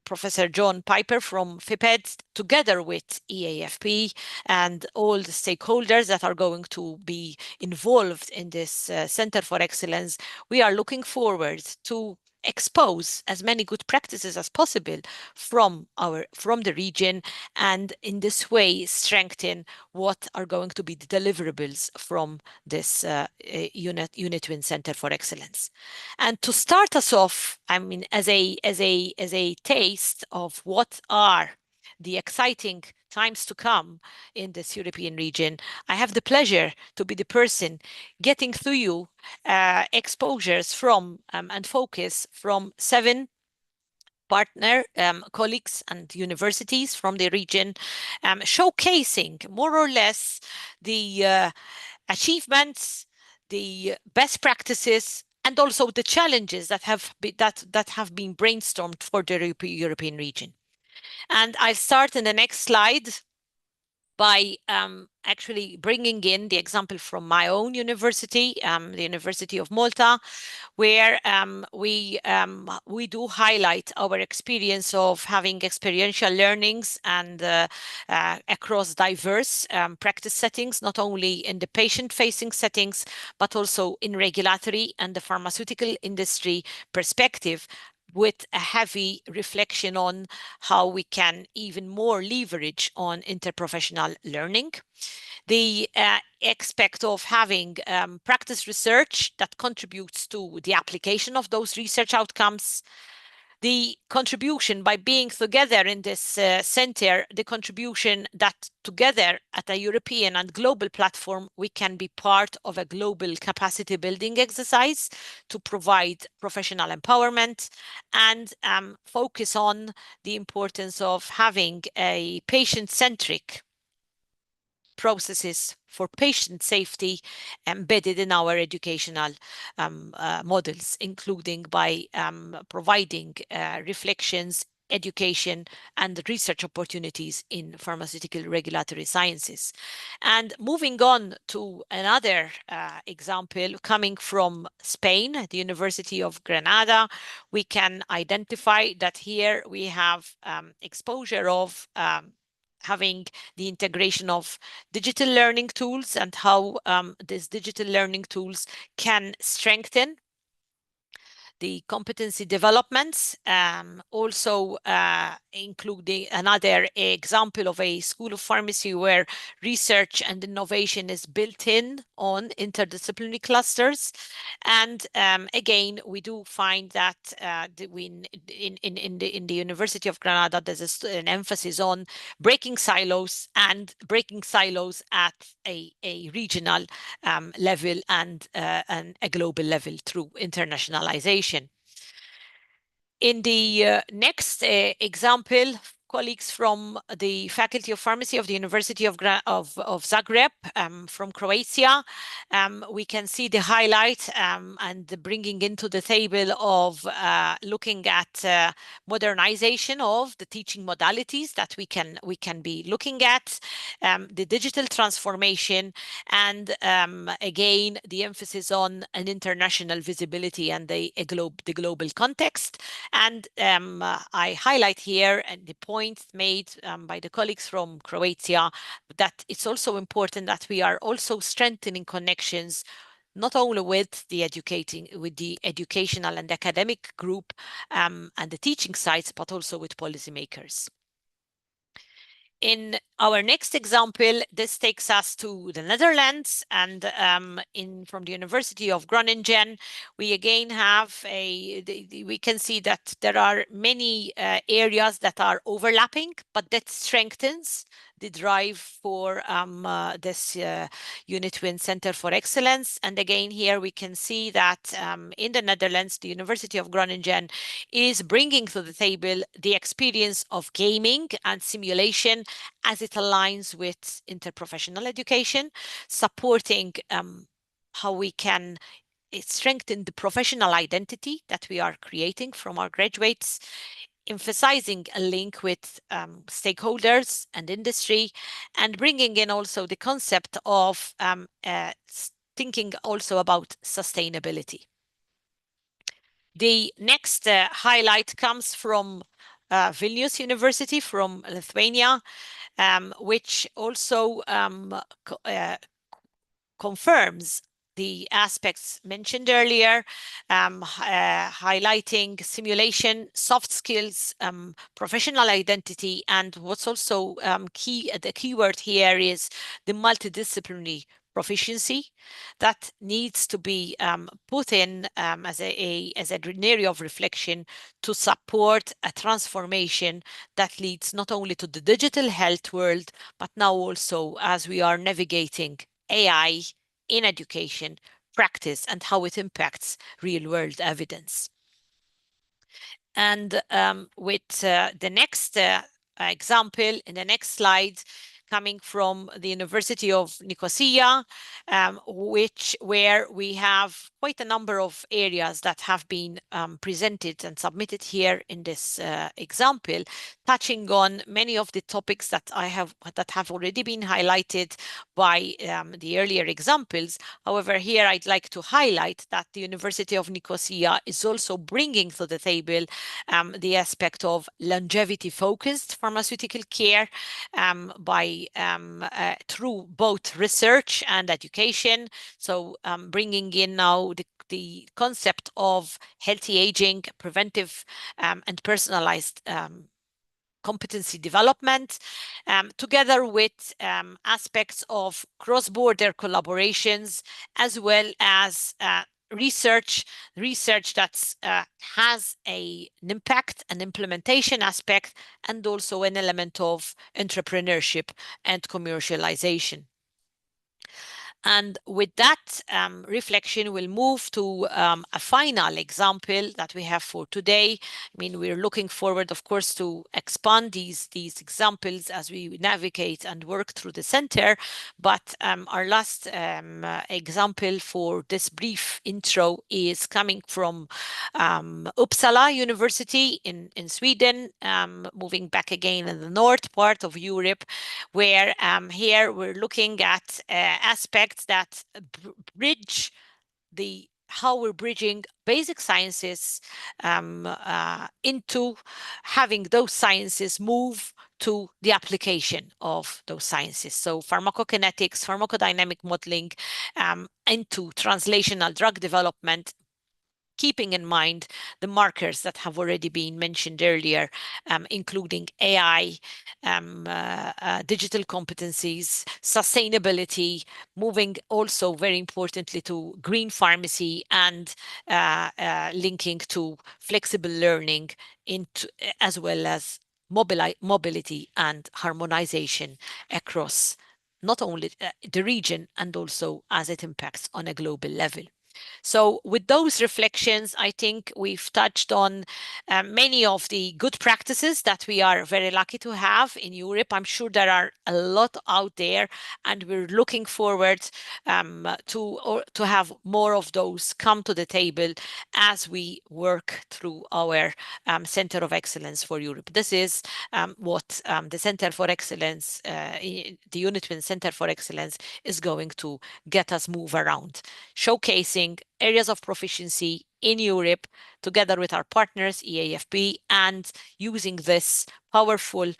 Professor John Piper from FIP-ED, together with EAFP and all the stakeholders that are going to be involved in this Centre for Excellence. We are looking forward to expose as many good practices as possible from the region, and in this way strengthen what are going to be the deliverables from this UNITWIN Centre for Excellence. And to start us off, I mean, as a taste of what are the exciting times to come in this European region, I have the pleasure to be the person getting through you exposures from and focus from 7 partner colleagues and universities from the region, showcasing more or less the achievements, the best practices, and also the challenges that have been brainstormed for the European region. And I'll start in the next slide by actually bringing in the example from my own university, the University of Malta, where we do highlight our experience of having experiential learnings and across diverse practice settings, not only in the patient-facing settings, but also in regulatory and the pharmaceutical industry perspective, with a heavy reflection on how we can even more leverage on interprofessional learning. The aspect of having practice research that contributes to the application of those research outcomes. The contribution by being together in this center, the contribution that together at a European and global platform, we can be part of a global capacity building exercise to provide professional empowerment and focus on the importance of having a patient-centric processes for patient safety embedded in our educational models, including by providing reflections, education, and research opportunities in pharmaceutical regulatory sciences. And moving on to another example coming from Spain, at the University of Granada, we can identify that here we have exposure of having the integration of digital learning tools and how these digital learning tools can strengthen the competency developments, also including another example of a school of pharmacy where research and innovation is built in on interdisciplinary clusters. And again, we do find that in the University of Granada, there's an emphasis on breaking silos and breaking silos at a regional level and a global level through internationalization. In the next example, colleagues from the Faculty of Pharmacy of the University of Zagreb, from Croatia. We can see the highlight and the bringing into the table of looking at modernization of the teaching modalities that we can be looking at, the digital transformation, and again the emphasis on an international visibility and the global context. And I highlight here and the point made by the colleagues from Croatia that it's also important that we are also strengthening connections not only with the educational and academic group and the teaching sites, but also with policymakers. In our next example, this takes us to the Netherlands, and from the University of Groningen, we again have we can see that there are many areas that are overlapping, but that strengthens the drive for this UNITWIN Centre for Excellence. And again, here we can see that in the Netherlands, the University of Groningen is bringing to the table the experience of gaming and simulation as it aligns with interprofessional education, supporting how we can strengthen the professional identity that we are creating from our graduates, emphasizing a link with stakeholders and industry, and bringing in also the concept of thinking also about sustainability. The next highlight comes from Vilnius University from Lithuania, which also confirms the aspects mentioned earlier, highlighting simulation, soft skills, professional identity, and what's also the keyword here is the multidisciplinary proficiency that needs to be put in as an area of reflection to support a transformation that leads not only to the digital health world, but now also as we are navigating AI in education, practice, and how it impacts real-world evidence. And with the next example in the next slide, coming from the University of Nicosia, where we have quite a number of areas that have been presented and submitted here in this example, touching on many of the topics that have already been highlighted by the earlier examples. However, here I'd like to highlight that the University of Nicosia is also bringing to the table the aspect of longevity-focused pharmaceutical care through both research and education. So bringing in now the concept of healthy aging, preventive and personalized competency development, together with aspects of cross-border collaborations, as well as research that has an impact, an implementation aspect, and also an element of entrepreneurship and commercialization. And with that reflection, we'll move to a final example that we have for today. I mean, we're looking forward, of course, to expand these examples as we navigate and work through the center. But our last example for this brief intro is coming from Uppsala University in Sweden, moving back again in the north part of Europe, where here we're looking at aspects that bridge how we're bridging basic sciences into having those sciences move to the application of those sciences. So pharmacokinetics, pharmacodynamic modeling into translational drug development, keeping in mind the markers that have already been mentioned earlier, including AI, digital competencies, sustainability, moving also very importantly to green pharmacy, and linking to flexible learning, as well as mobility and harmonization across not only the region and also as it impacts on a global level. So with those reflections, I think we've touched on many of the good practices that we are very lucky to have in Europe. I'm sure there are a lot out there, and we're looking forward to have more of those come to the table as we work through our Center of Excellence for Europe. This is what the Center for Excellence, the UNITWIN Center for Excellence, is going to get us move around, showcasing areas of proficiency in Europe together with our partners, EAFP, and using this powerful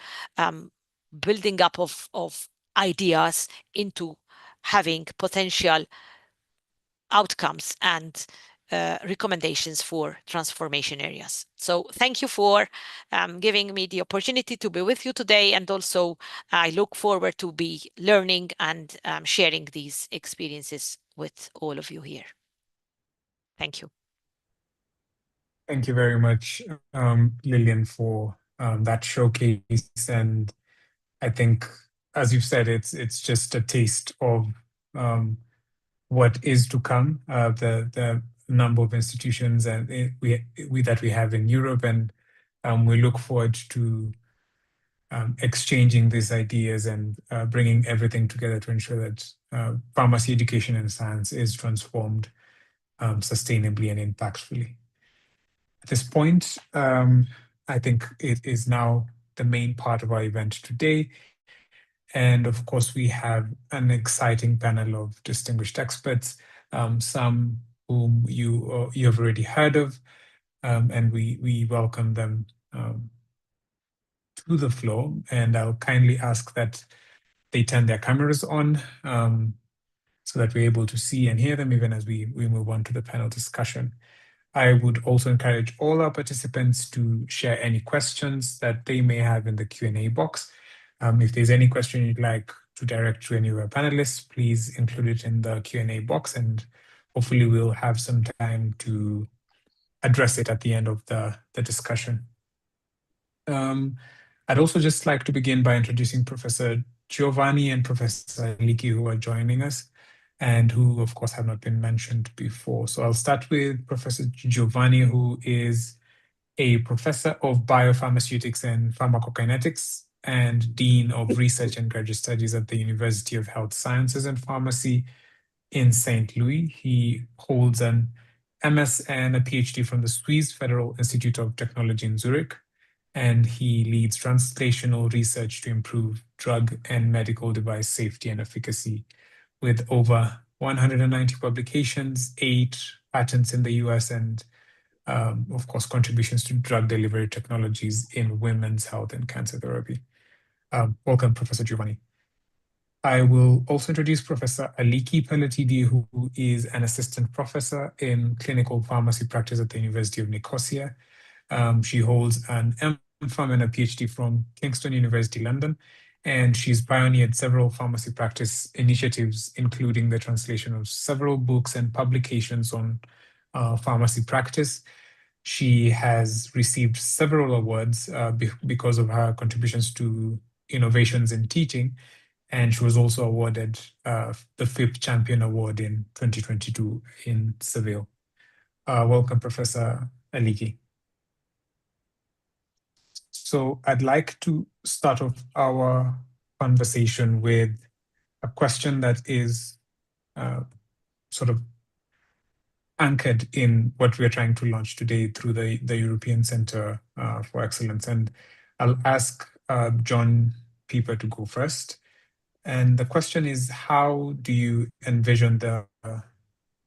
building up of ideas into having potential outcomes and recommendations for transformation areas. So thank you for giving me the opportunity to be with you today. And also I look forward to be learning and sharing these experiences with all of you here. Thank you. Thank you very much, Lillian, for that showcase. And I think, as you've said, it's just a taste of what is to come. The number of institutions and that we have in Europe, and we look forward to exchanging these ideas and bringing everything together to ensure that pharmacy education and science is transformed sustainably and impactfully. At this point, I think it is now the main part of our event today. And of course, we have an exciting panel of distinguished experts, some whom you have already heard of, and we welcome them to the floor. And I'll kindly ask that they turn their cameras on so that we're able to see and hear them even as we move on to the panel discussion. I would also encourage all our participants to share any questions that they may have in the Q&A box. If there's any question you'd like to direct to any of our panelists, please include it in the Q&A box, and hopefully we'll have some time to address it at the end of the discussion. I'd also just like to begin by introducing Professor Giovanni and Professor Liki, who are joining us, and who, of course, have not been mentioned before. So I'll start with Professor Giovanni, who is a professor of biopharmaceutics and pharmacokinetics and Dean of Research and Graduate Studies at the University of Health Sciences and Pharmacy in St. Louis. He holds an MS and a PhD from the Swiss Federal Institute of Technology in Zurich, and he leads translational research to improve drug and medical device safety and efficacy, with over 190 publications, 8 patents in the US, and of course, contributions to drug delivery technologies in women's health and cancer therapy. Welcome, Professor Giovanni. I will also introduce Professor Aliki Pelletidi, who is an assistant professor in clinical pharmacy practice at the University of Nicosia. She holds an MPharm and a PhD from Kingston University, London, and she's pioneered several pharmacy practice initiatives, including the translation of several books and publications on pharmacy practice. She has received several awards because of her contributions to innovations in teaching, and she was also awarded the FIP Champion Award in 2022 in Seville. Welcome, Professor Aliki. So I'd like to start off our conversation with a question that is sort of anchored in what we're trying to launch today through the European Centre for Excellence. And I'll ask John Pieper to go first. And the question is, how do you envision the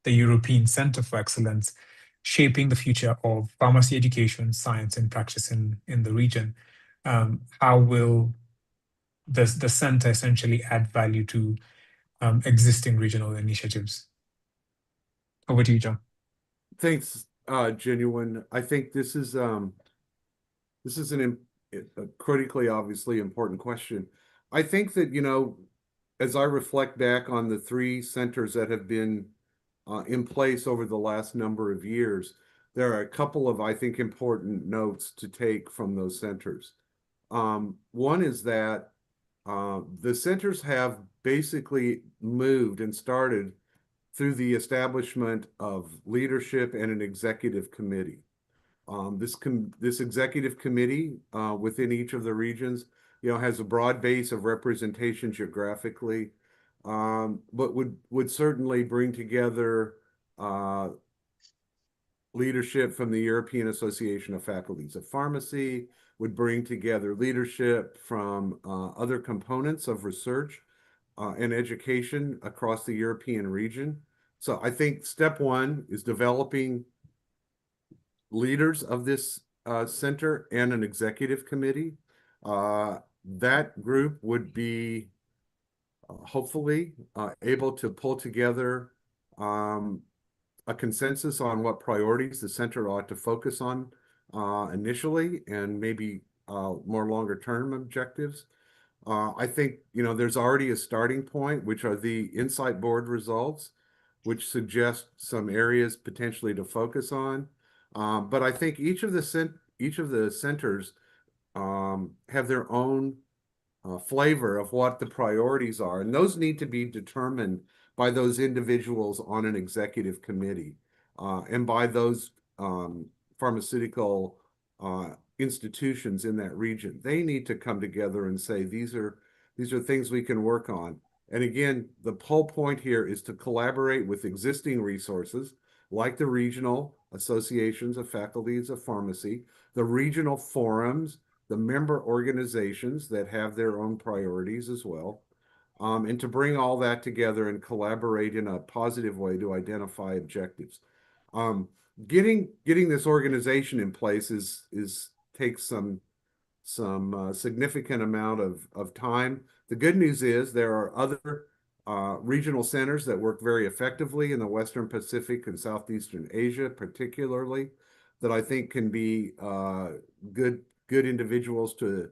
European Centre for Excellence shaping the future of pharmacy education, science, and practice in the region? How will the centre essentially add value to existing regional initiatives? Over to you, John. Thanks, Genuine. I think this is a critically, obviously important question. I think that, you know, as I reflect back on the 3 centers that have been in place over the last number of years, there are a couple of, I think, important notes to take from those centers. One is that the centers have basically moved and started through the establishment of leadership and an executive committee. This executive committee within each of the regions, has a broad base of representation geographically, but would certainly bring together leadership from the European Association of Faculties of Pharmacy, would bring together leadership from other components of research and education across the European region. So I think step one is developing leaders of this center and an executive committee. That group would be hopefully able to pull together a consensus on what priorities the center ought to focus on initially, and maybe more longer term objectives. I think, there's already a starting point, which are the Insight Board results, which suggest some areas potentially to focus on. But I think each of the centers have their own flavor of what the priorities are, and those need to be determined by those individuals on an executive committee and by those pharmaceutical institutions in that region. They need to come together and say, these are things we can work on. And again, the whole point here is to collaborate with existing resources like the regional associations of faculties of pharmacy, the regional forums, the member organizations that have their own priorities as well, and to bring all that together and collaborate in a positive way to identify objectives. Getting this organization in place takes some significant amount of time. The good news is there are other regional centers that work very effectively in the Western Pacific and Southeastern Asia, particularly, that I think can be good individuals to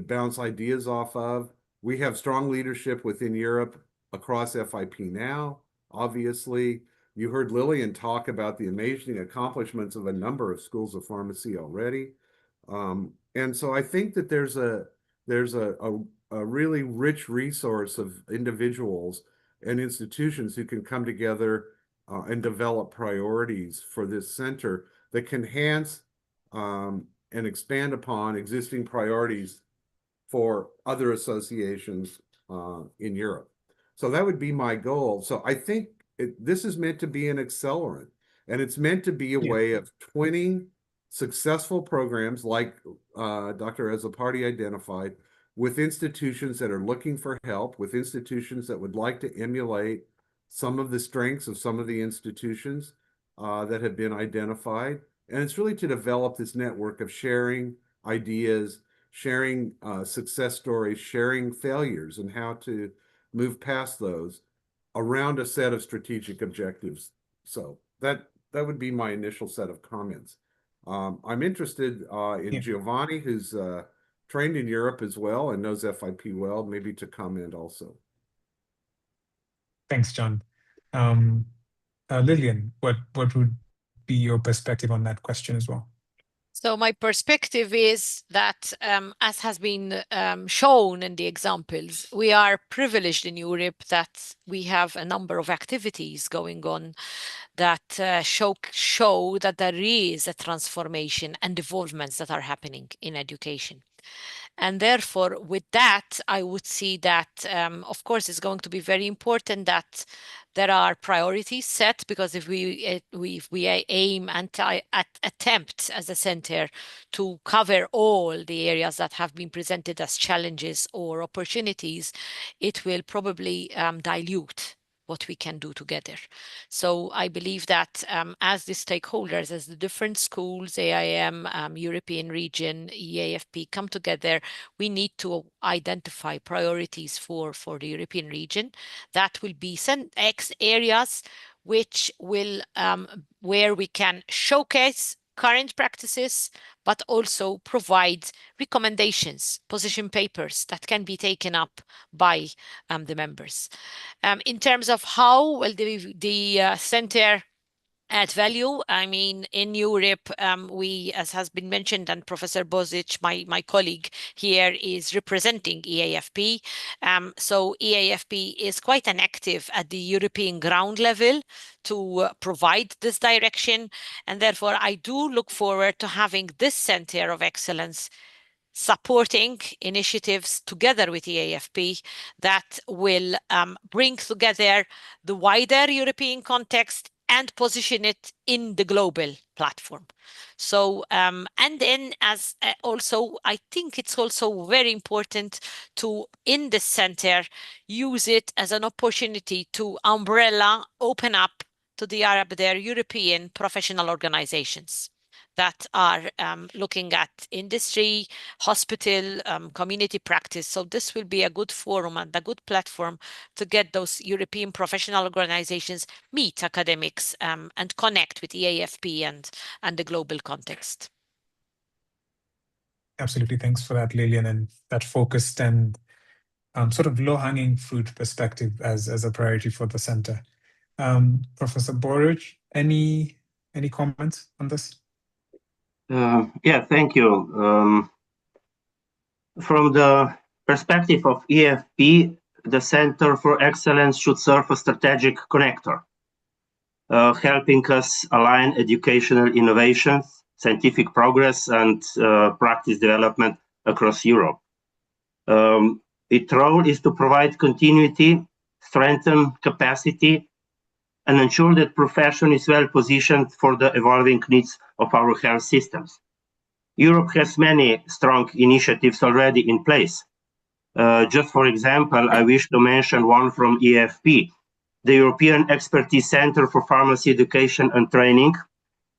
bounce ideas off of. We have strong leadership within Europe across FIP now, obviously. You heard Lillian talk about the amazing accomplishments of a number of schools of pharmacy already. And so I think that there's a really rich resource of individuals and institutions who can come together and develop priorities for this center that can enhance and expand upon existing priorities for other associations in Europe. So that would be my goal. So I think this is meant to be an accelerant, and it's meant to be a way of twinning successful programs like Dr. Azzopardi identified with institutions that are looking for help, with institutions that would like to emulate some of the strengths of some of the institutions that have been identified. And it's really to develop this network of sharing ideas, sharing success stories, sharing failures, and how to move past those around a set of strategic objectives. So that would be my initial set of comments. I'm interested in Giovanni, who's trained in Europe as well and knows FIP well, maybe to comment also. Thanks, John. Lillian, what would be your perspective on that question as well? So my perspective is that, as has been shown in the examples, we are privileged in Europe that we have a number of activities going on that show that there is a transformation and developments that are happening in education. And therefore, with that, I would see that, of course, it's going to be very important that there are priorities set, because if we aim and attempt as a center to cover all the areas that have been presented as challenges or opportunities, it will probably dilute what we can do together. So I believe that as the stakeholders, as the different schools, AIM, European region, EAFP come together, we need to identify priorities for the European region. That will be X areas which will where we can showcase current practices, but also provide recommendations, position papers that can be taken up by the members. In terms of how, well, the center add value. I mean, in Europe, we, as has been mentioned, and Professor Bozic, my colleague here, is representing EAFP. So EAFP is quite an active at the European ground level to provide this direction. And therefore, I do look forward to having this Center of Excellence supporting initiatives together with EAFP that will bring together the wider European context and position it in the global platform. So, and then as also, I think it's also very important to, in the center, use it as an opportunity to umbrella, open up to their European professional organizations that are looking at industry, hospital, community practice. So this will be a good forum and a good platform to get those European professional organizations meet academics and connect with EAFP and the global context. Absolutely. Thanks for that, Lillian, and that focused and sort of low-hanging fruit perspective as a priority for the center. Professor Boric, any comments on this? Yeah, thank you. From the perspective of EFP, the Center for Excellence should serve a strategic connector, helping us align educational innovations, scientific progress, and practice development across Europe. Its role is to provide continuity, strengthen capacity, and ensure that profession is well positioned for the evolving needs of our health systems. Europe has many strong initiatives already in place. Just for example, I wish to mention one from EFP, the European Expertise Centre for Pharmacy Education and Training.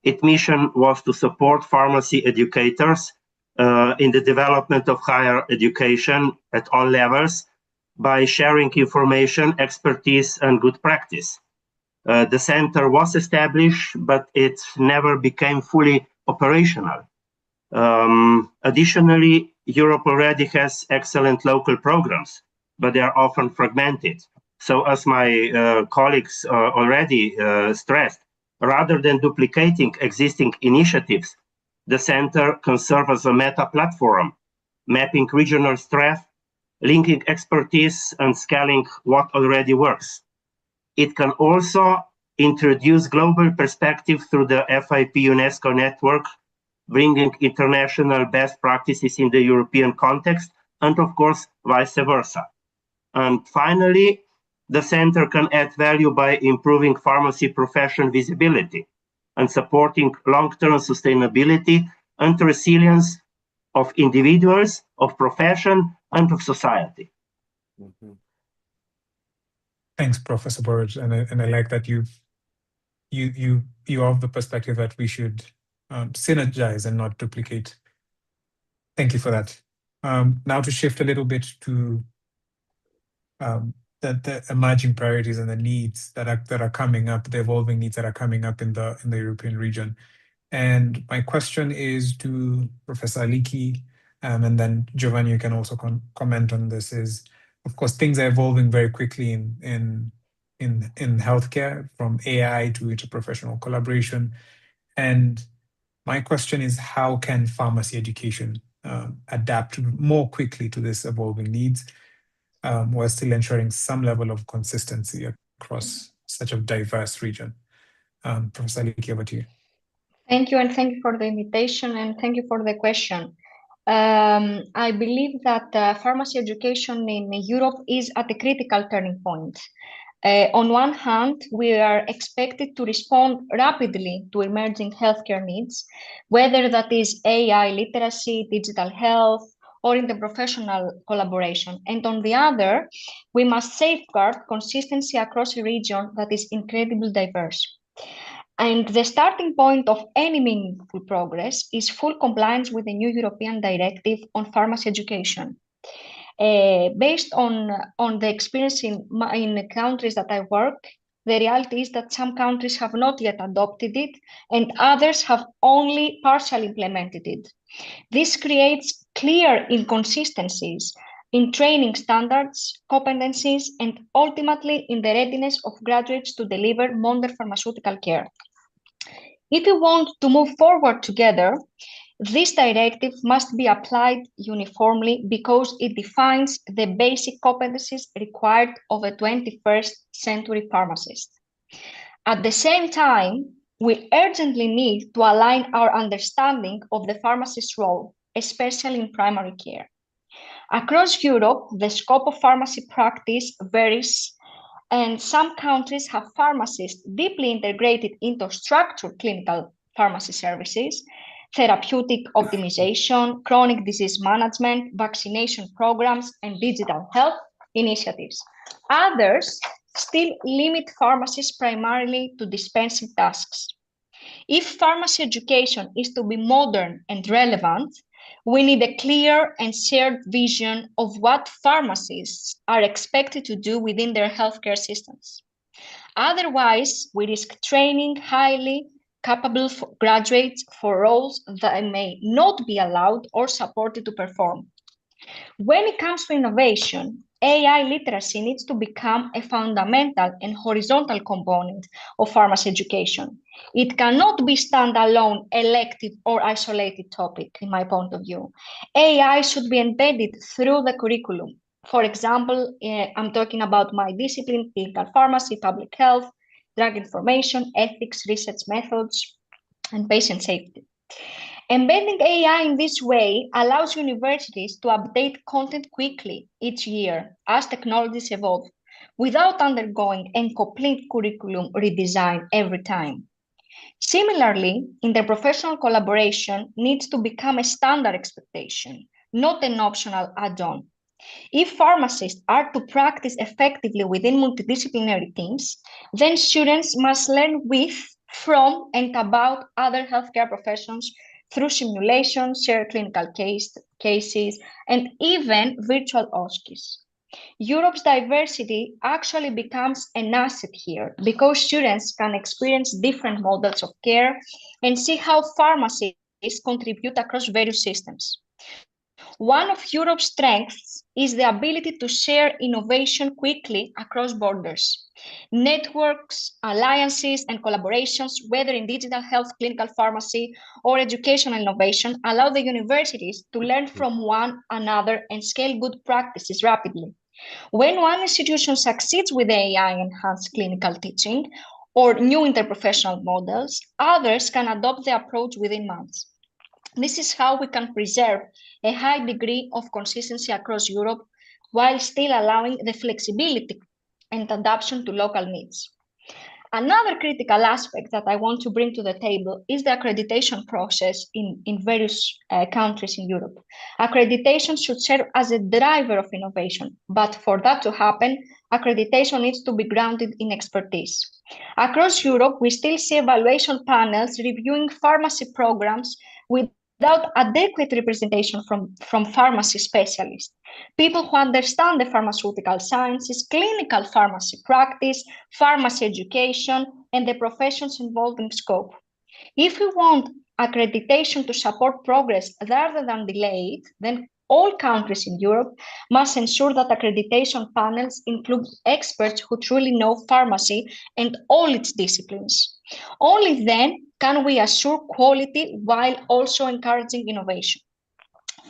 Its mission was to support pharmacy educators in the development of higher education at all levels by sharing information, expertise, and good practice. The center was established, but it never became fully operational. Additionally, Europe already has excellent local programs, but they are often fragmented. So as my colleagues already stressed, rather than duplicating existing initiatives, the center can serve as a meta platform, mapping regional strength, linking expertise, and scaling what already works. It can also introduce global perspective through the FIP-UNESCO network, bringing international best practices in the European context, and of course, vice versa. And finally, the center can add value by improving pharmacy profession visibility and supporting long-term sustainability and resilience of individuals, of profession, and of society. Mm-hmm. Thanks, Professor Burge, and I like that you have the perspective that we should synergize and not duplicate. Thank you for that. Now to shift a little bit to the emerging priorities and the needs that are coming up, the evolving needs that are coming up in the European region. And my question is to Professor Aliki, and then Giovanni, you can also comment on this. Is, of course, things are evolving very quickly in healthcare, from AI to interprofessional collaboration. And my question is, how can pharmacy education adapt more quickly to this evolving needs, while still ensuring some level of consistency across such a diverse region? Professor Aliki, over to you. Thank you, and thank you for the invitation, and thank you for the question. I believe that pharmacy education in Europe is at a critical turning point. On one hand, we are expected to respond rapidly to emerging healthcare needs, whether that is AI literacy, digital health, or interprofessional collaboration. And on the other, we must safeguard consistency across a region that is incredibly diverse. And the starting point of any meaningful progress is full compliance with the new European Directive on Pharmacy Education. Based on the experience in countries that I work, the reality is that some countries have not yet adopted it and others have only partially implemented it. This creates clear inconsistencies in training standards, competencies, and ultimately in the readiness of graduates to deliver modern pharmaceutical care. If we want to move forward together, this directive must be applied uniformly because it defines the basic competencies required of a 21st century pharmacist. At the same time, we urgently need to align our understanding of the pharmacist's role, especially in primary care. Across Europe, the scope of pharmacy practice varies, and some countries have pharmacists deeply integrated into structured clinical pharmacy services, therapeutic optimization, chronic disease management, vaccination programs, and digital health initiatives. Others still limit pharmacists primarily to dispensing tasks. If pharmacy education is to be modern and relevant, we need a clear and shared vision of what pharmacists are expected to do within their healthcare systems. Otherwise, we risk training highly capable graduates for roles that may not be allowed or supported to perform. When it comes to innovation, AI literacy needs to become a fundamental and horizontal component of pharmacy education. It cannot be standalone, elective, or isolated topic, in my point of view. AI should be embedded through the curriculum. For example, I'm talking about my discipline, clinical pharmacy, public health, drug information, ethics, research methods, and patient safety. Embedding AI in this way allows universities to update content quickly each year as technologies evolve, without undergoing a complete curriculum redesign every time. Similarly, interprofessional collaboration needs to become a standard expectation, not an optional add-on. If pharmacists are to practice effectively within multidisciplinary teams, then students must learn with, from, and about other healthcare professions through simulations, shared clinical cases, and even virtual OSCEs. Europe's diversity actually becomes an asset here because students can experience different models of care and see how pharmacies contribute across various systems. One of Europe's strengths is the ability to share innovation quickly across borders. Networks, alliances, and collaborations, whether in digital health, clinical pharmacy, or educational innovation, allow the universities to learn from one another and scale good practices rapidly. When one institution succeeds with AI-enhanced clinical teaching or new interprofessional models, others can adopt the approach within months. This is how we can preserve a high degree of consistency across Europe while still allowing the flexibility and adaptation to local needs. Another critical aspect that I want to bring to the table is the accreditation process in various countries in Europe. Accreditation should serve as a driver of innovation, but for that to happen, accreditation needs to be grounded in expertise. Across Europe, we still see evaluation panels reviewing pharmacy programs without adequate representation from pharmacy specialists, people who understand the pharmaceutical sciences, clinical pharmacy practice, pharmacy education, and the professions involved in scope. If we want accreditation to support progress rather than delay it, then all countries in Europe must ensure that accreditation panels include experts who truly know pharmacy and all its disciplines. Only then can we assure quality while also encouraging innovation.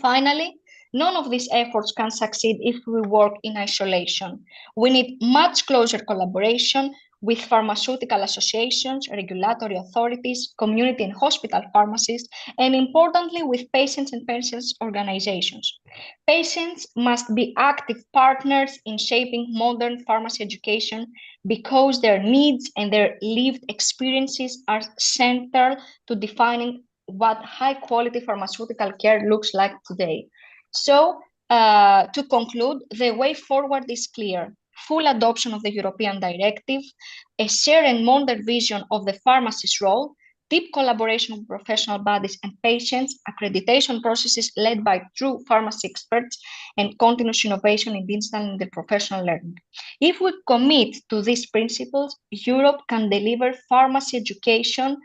Finally, none of these efforts can succeed if we work in isolation. We need much closer collaboration with pharmaceutical associations, regulatory authorities, community and hospital pharmacists, and importantly, with patients and patients' organizations. Patients must be active partners in shaping modern pharmacy education because their needs and their lived experiences are central to defining what high-quality pharmaceutical care looks like today. So, to conclude, the way forward is clear. Full adoption of the European directive, a shared and modern vision of the pharmacist's role, deep collaboration with professional bodies and patients, accreditation processes led by true pharmacy experts, and continuous innovation in digital and interprofessional learning. If we commit to these principles, Europe can deliver pharmacy education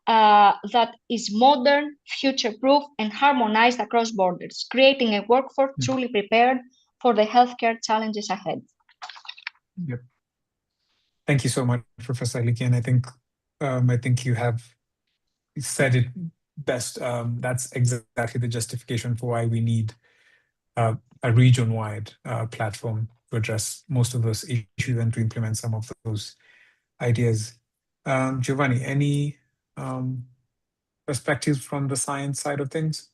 that is modern, future-proof, and harmonized across borders, creating a workforce truly prepared for the healthcare challenges ahead. Yep. Thank you so much, Professor Aliki. And I think you have said it best. That's exactly the justification for why we need a region-wide platform to address most of those issues and to implement some of those ideas. Giovanni, any perspectives from the science side of things?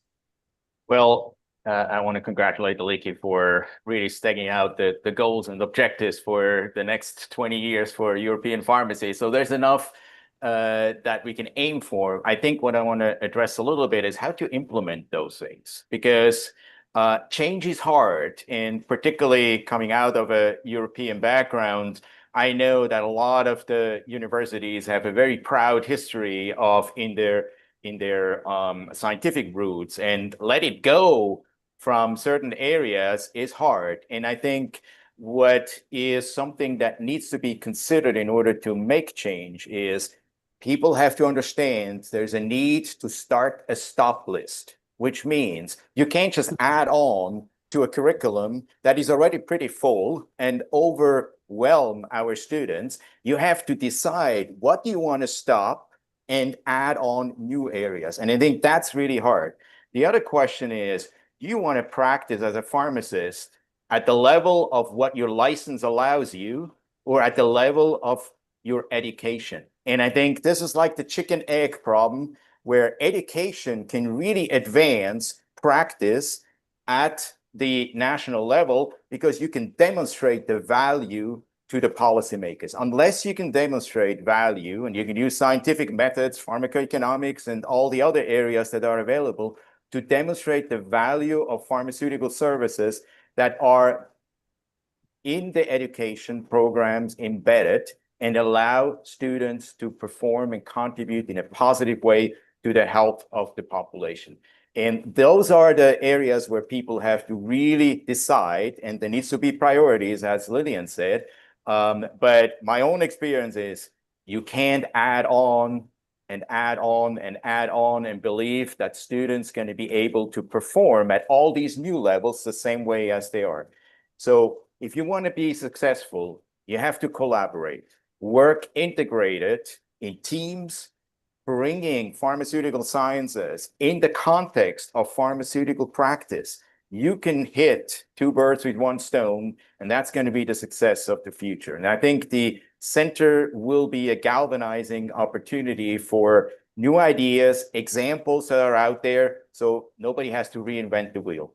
Well, I want to congratulate Aliki for really staking out the goals and objectives for the next 20 years for European pharmacy. So there's enough that we can aim for. I think what I want to address a little bit is how to implement those things, because change is hard, and particularly coming out of a European background, I know that a lot of the universities have a very proud history of in their scientific roots, and let it go from certain areas is hard. And I think what is something that needs to be considered in order to make change is people have to understand there's a need to start a stop list, which means you can't just add on to a curriculum that is already pretty full and overwhelm our students. You have to decide what do you want to stop and add on new areas. And I think that's really hard. The other question is, do you want to practice as a pharmacist at the level of what your license allows you, or at the level of your education? And I think this is like the chicken egg problem, where education can really advance practice at the national level because you can demonstrate the value to the policymakers. Unless you can demonstrate value, and you can use scientific methods, pharmacoeconomics, and all the other areas that are available to demonstrate the value of pharmaceutical services that are in the education programs embedded and allow students to perform and contribute in a positive way to the health of the population. And those are the areas where people have to really decide, and there needs to be priorities, as Lillian said. But my own experience is you can't add on and add on and add on and believe that students going to be able to perform at all these new levels the same way as they are. So if you want to be successful, you have to collaborate, work integrated in teams, bringing pharmaceutical sciences in the context of pharmaceutical practice. You can hit two birds with one stone, and that's going to be the success of the future. And I think the center will be a galvanizing opportunity for new ideas, examples that are out there, so nobody has to reinvent the wheel.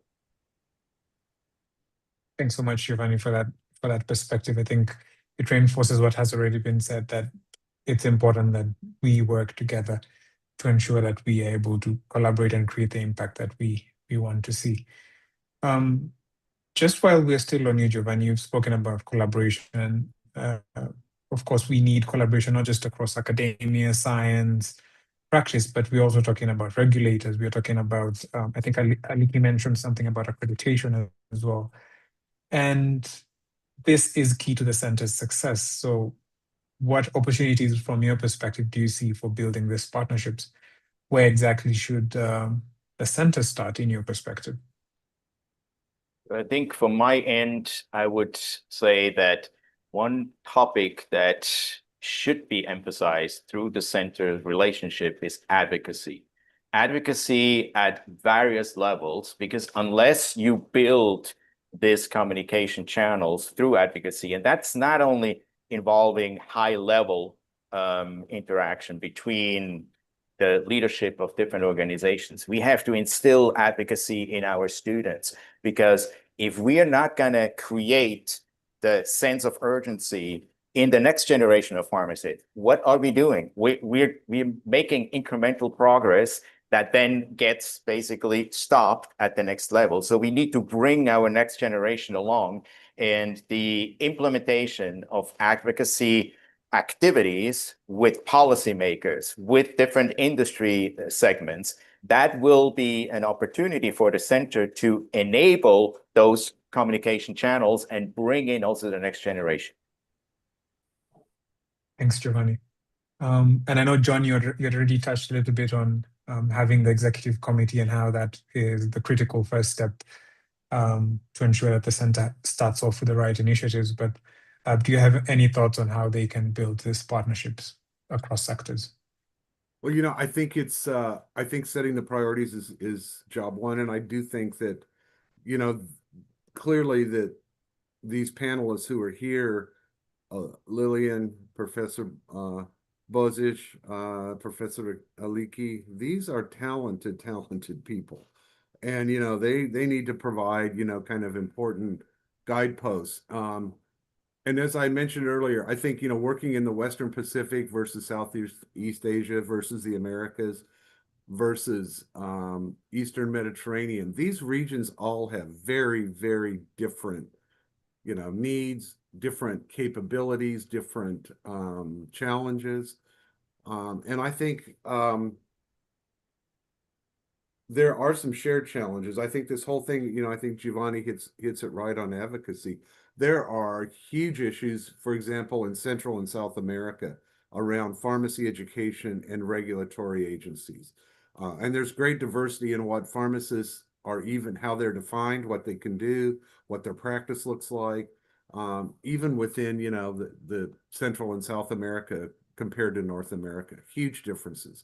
Thanks so much, Giovanni, for that perspective. I think it reinforces what has already been said, that it's important that we work together to ensure that we are able to collaborate and create the impact that we want to see. Just while we're still on you, Giovanni, you've spoken about collaboration. Of course, we need collaboration not just across academia, science, practice, but we're also talking about regulators. We're talking about, I think Aliki mentioned something about accreditation as well. And this is key to the center's success. So what opportunities from your perspective do you see for building these partnerships? Where exactly should the center start in your perspective? I think from my end, I would say that one topic that should be emphasized through the center's relationship is advocacy. Advocacy at various levels, because unless you build these communication channels through advocacy, and that's not only involving high-level interaction between the leadership of different organizations. We have to instill advocacy in our students, because if we are not going to create the sense of urgency in the next generation of pharmacists, what are we doing? We're making incremental progress that then gets basically stopped at the next level. So we need to bring our next generation along, and the implementation of advocacy activities with policymakers, with different industry segments, that will be an opportunity for the center to enable those communication channels and bring in also the next generation. Thanks, Giovanni. And I know, John, you had already touched a little bit on having the executive committee and how that is the critical first step to ensure that the center starts off with the right initiatives. But do you have any thoughts on how they can build these partnerships across sectors? Well, you know, I think it's I think setting the priorities is job one, and I do think that, you know, clearly that these panelists who are here, Lillian, Professor Bozic, Professor Aliki, these are talented people, and you know they need to provide, you know, kind of important guideposts. And as I mentioned earlier, I think, you know, working in the Western Pacific versus Southeast Asia versus the Americas versus Eastern Mediterranean, these regions all have very different, you know, needs, different capabilities, different challenges. And I think there are some shared challenges. I think this whole thing, you know, I think Giovanni hits it right on advocacy. There are huge issues, for example, in Central and South America around pharmacy education and regulatory agencies. And there's great diversity in what pharmacists are, even how they're defined, what they can do, what their practice looks like, even within, you know, the Central and South America compared to North America, huge differences.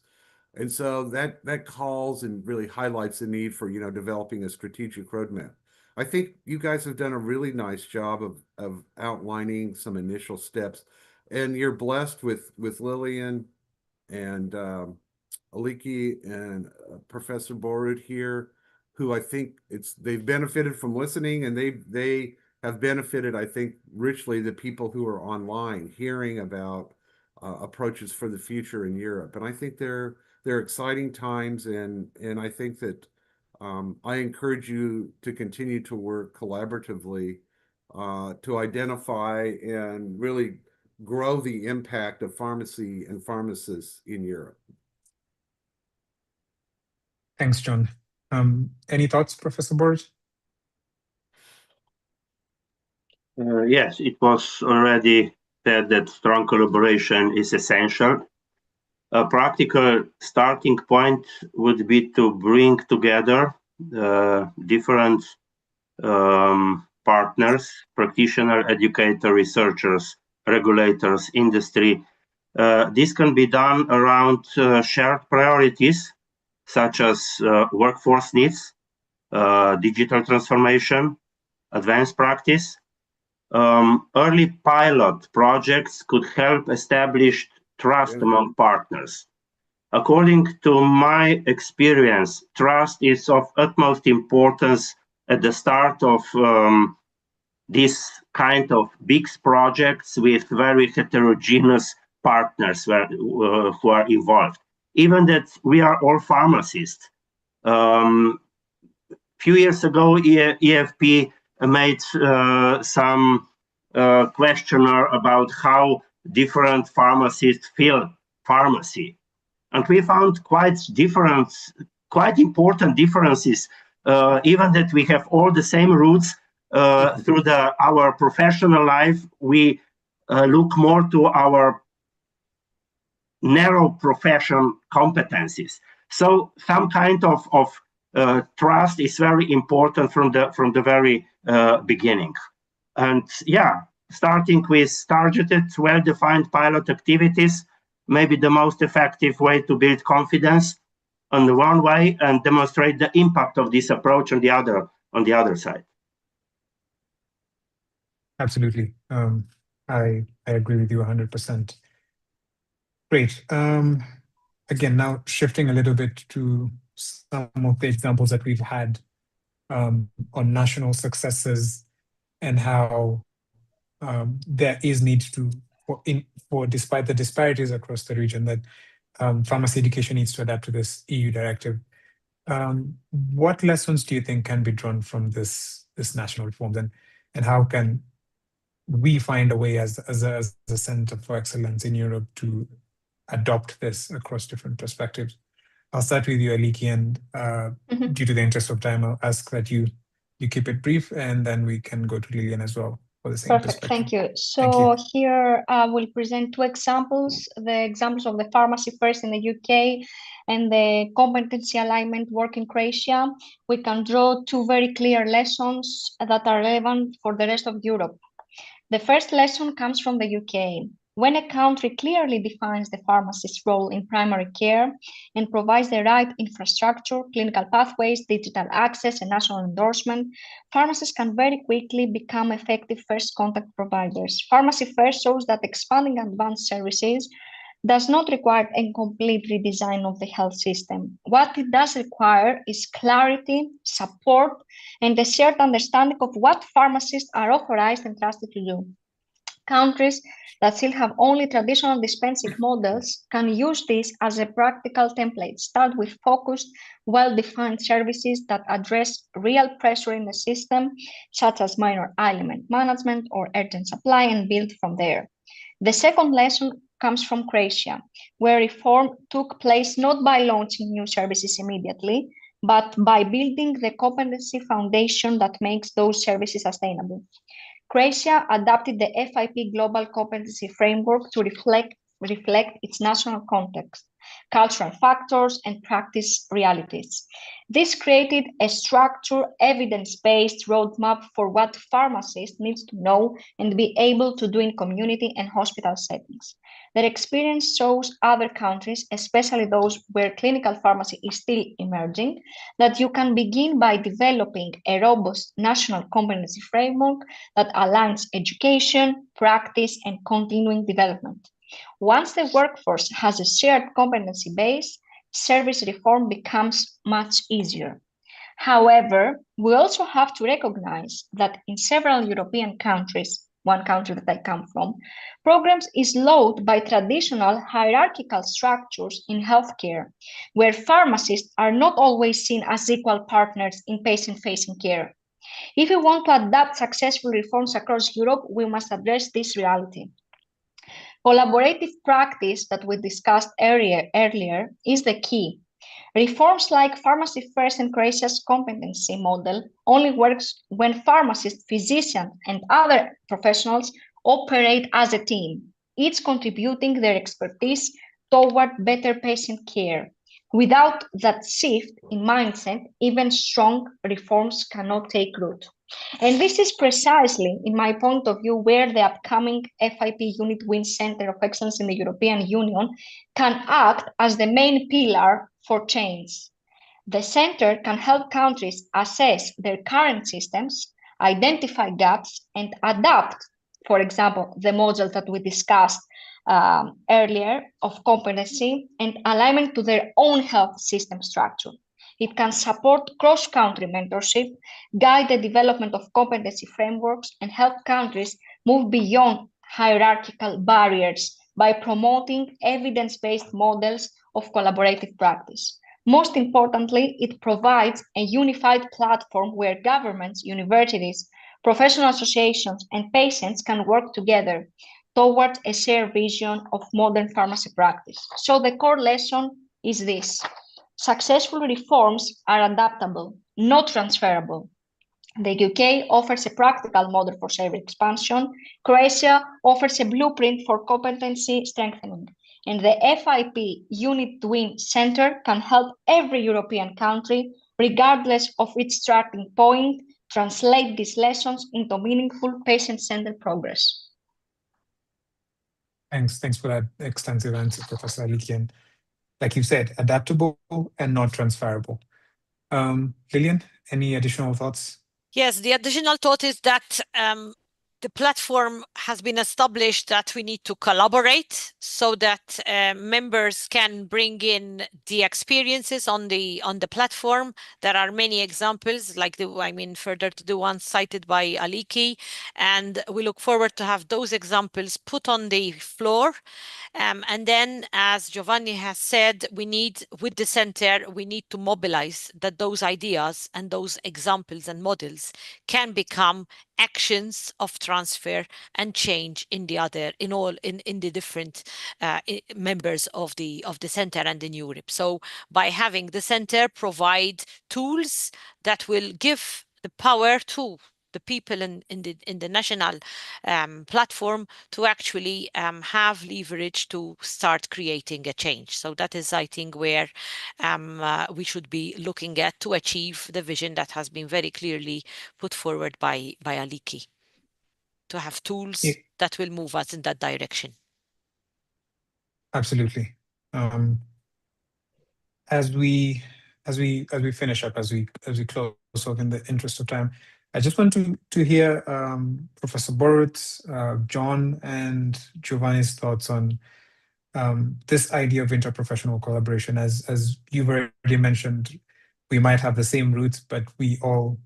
And so that calls and really highlights the need for, you know, developing a strategic roadmap. I think you guys have done a really nice job of outlining some initial steps, and you're blessed with Lillian and Aliki and Professor Borud here, who I think they've benefited from listening, and they have benefited, I think, richly the people who are online hearing about approaches for the future in Europe. And I think they're exciting times, and I think that I encourage you to continue to work collaboratively to identify and really grow the impact of pharmacy and pharmacists in Europe. Thanks, John. Any thoughts, Professor Borg? Yes, it was already said that strong collaboration is essential. A practical starting point would be to bring together different partners, practitioners, educators, researchers, regulators, industry. This can be done around shared priorities, such as workforce needs, digital transformation, advanced practice. Early pilot projects could help establish trust among partners. According to my experience, trust is of utmost importance at the start of this kind of big projects with very heterogeneous partners who are involved. Even that we are all pharmacists. Few years ago, EFP made some questionnaire about how different pharmacists feel pharmacy. And we found quite important differences, even that we have all the same roots through our professional life. We look more to our narrow profession competencies. So some kind of trust is very important from the very beginning. And yeah, starting with targeted, well-defined pilot activities may be the most effective way to build confidence on the one way and demonstrate the impact of this approach on the other side. Absolutely. I agree with you 100%. Great. Again, now shifting a little bit to some of the examples that we've had on national successes and how there is need for despite the disparities across the region, that pharmacy education needs to adapt to this EU directive. What lessons do you think can be drawn from this national reforms, and how can we find a way as a center for excellence in Europe to adopt this across different perspectives? I'll start with you, Aliki, and due to the interest of time, I'll ask that you keep it brief, and then we can go to Lillian as well for the same Perfect, perspective. thank you. So here I will present two examples, the examples of the pharmacy first in the UK and the competency alignment work in Croatia. We can draw two very clear lessons that are relevant for the rest of Europe. The first lesson comes from the UK. When a country clearly defines the pharmacist's role in primary care and provides the right infrastructure, clinical pathways, digital access, and national endorsement, pharmacists can very quickly become effective first contact providers. Pharmacy First shows that expanding advanced services does not require a complete redesign of the health system. What it does require is clarity, support, and a shared understanding of what pharmacists are authorized and trusted to do. Countries that still have only traditional dispensing models can use this as a practical template. Start with focused, well-defined services that address real pressure in the system, such as minor ailment management or urgent supply, and build from there. The second lesson comes from Croatia, where reform took place not by launching new services immediately, but by building the competency foundation that makes those services sustainable. Croatia adopted the FIP Global Competency Framework to reflect its national context, cultural factors, and practice realities. This created a structured, evidence-based roadmap for what pharmacists need to know and be able to do in community and hospital settings. Their experience shows other countries, especially those where clinical pharmacy is still emerging, that you can begin by developing a robust national competency framework that aligns education, practice, and continuing development. Once the workforce has a shared competency base, service reform becomes much easier. However, we also have to recognize that in several European countries, one country that I come from, programs is slowed by traditional hierarchical structures in healthcare, where pharmacists are not always seen as equal partners in patient-facing care. If we want to adapt successful reforms across Europe, we must address this reality. Collaborative practice that we discussed earlier is the key. Reforms like Pharmacy First and Croatia's competency model only works when pharmacists, physicians, and other professionals operate as a team, each contributing their expertise toward better patient care. Without that shift in mindset, even strong reforms cannot take root. And this is precisely, in my point of view, where the upcoming FIP UNITWIN Centre of Excellence in the European Union can act as the main pillar for change. The centre can help countries assess their current systems, identify gaps, and adapt, for example, the models that we discussed earlier of competency and alignment to their own health system structure. It can support cross-country mentorship, guide the development of competency frameworks, and help countries move beyond hierarchical barriers by promoting evidence-based models of collaborative practice. Most importantly, it provides a unified platform where governments, universities, professional associations, and patients can work together towards a shared vision of modern pharmacy practice. So the core lesson is this. Successful reforms are adaptable, not transferable. The UK offers a practical model for service expansion. Croatia offers a blueprint for competency strengthening. And the FIP UNITWIN Centre can help every European country, regardless of its starting point, translate these lessons into meaningful patient-centered progress. Thanks for that extensive answer, Professor Alikian. Like you said, adaptable and not transferable. Lillian, any additional thoughts? Yes, the additional thought is that the platform has been established that we need to collaborate so that members can bring in the experiences on the platform. There are many examples, like further to the one cited by Aliki, and we look forward to have those examples put on the floor. And then, as Giovanni has said, with the center, we need to mobilize that those ideas and those examples and models can become actions of transfer and change in the different members of the center and in Europe. So by having the center provide tools that will give the power to the people in the national platform to actually have leverage to start creating a change. So that is, I think, where we should be looking at to achieve the vision that has been very clearly put forward by Aliki, to have tools that will move us in that direction. Absolutely. As we finish up, as we close off in the interest of time, I just want to hear Professor Borut, John, and Giovanni's thoughts on this idea of interprofessional collaboration. As you've already mentioned, we might have the same roots, but we all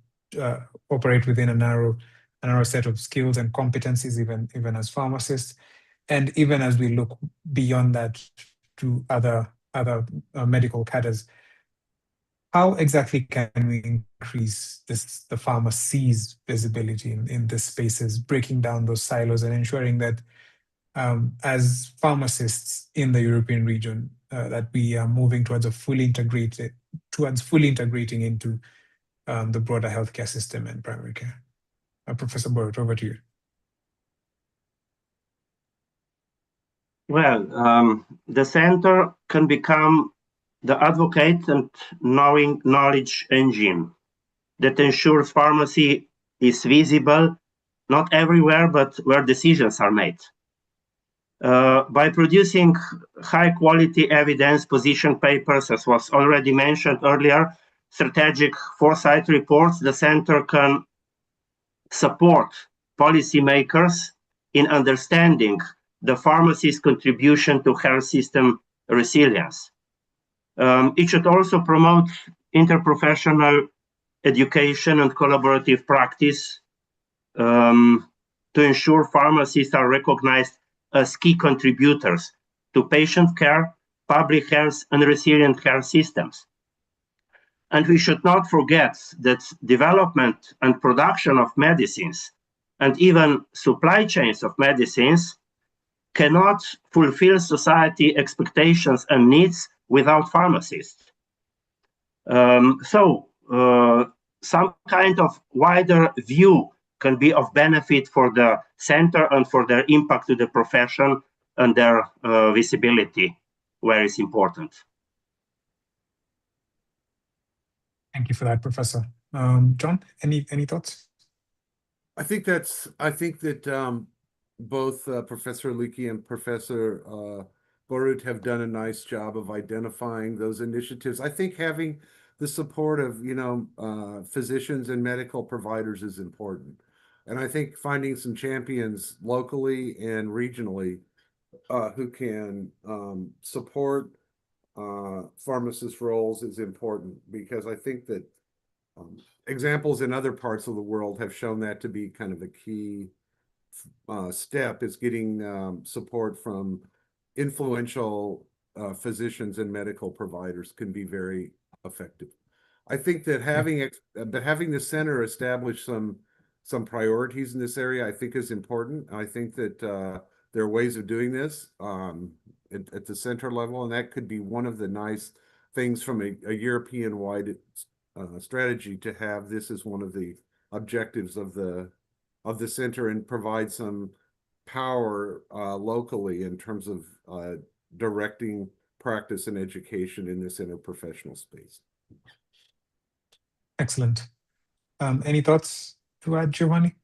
operate within a narrow set of skills and competencies, even as pharmacists, and even as we look beyond that to other medical cadres. How exactly can we increase the pharmacy's visibility in these spaces, breaking down those silos and ensuring that as pharmacists in the European region, that we are moving towards fully integrating into the broader healthcare system and primary care? Professor Borut, over to you. Well, the center can become the advocate and knowledge engine that ensures pharmacy is visible, not everywhere, but where decisions are made. By producing high-quality evidence position papers, as was already mentioned earlier, strategic foresight reports, the center can support policymakers in understanding the pharmacy's contribution to health system resilience. It should also promote interprofessional education and collaborative practice to ensure pharmacists are recognized as key contributors to patient care, public health, and resilient health systems. And we should not forget that development and production of medicines and even supply chains of medicines cannot fulfill society expectations and needs without pharmacists. So some kind of wider view can be of benefit for the center and for their impact to the profession and their visibility, where it's important. Thank you for that, Professor. John, any thoughts? I think that both Professor Leakey and Professor Borut have done a nice job of identifying those initiatives. I think having the support of physicians and medical providers is important, and I think finding some champions locally and regionally who can support pharmacist roles is important, because I think that examples in other parts of the world have shown that to be kind of a key step, is getting support from influential physicians and medical providers can be very effective. I think that having the center establish some priorities in this area, I think, is important. I think that there are ways of doing this at the center level, and that could be one of the nice things from a European-wide strategy, to have this as one of the objectives of the center and provide some power locally in terms of directing practice and education in this interprofessional space. Excellent. Any thoughts to add, Giovanni?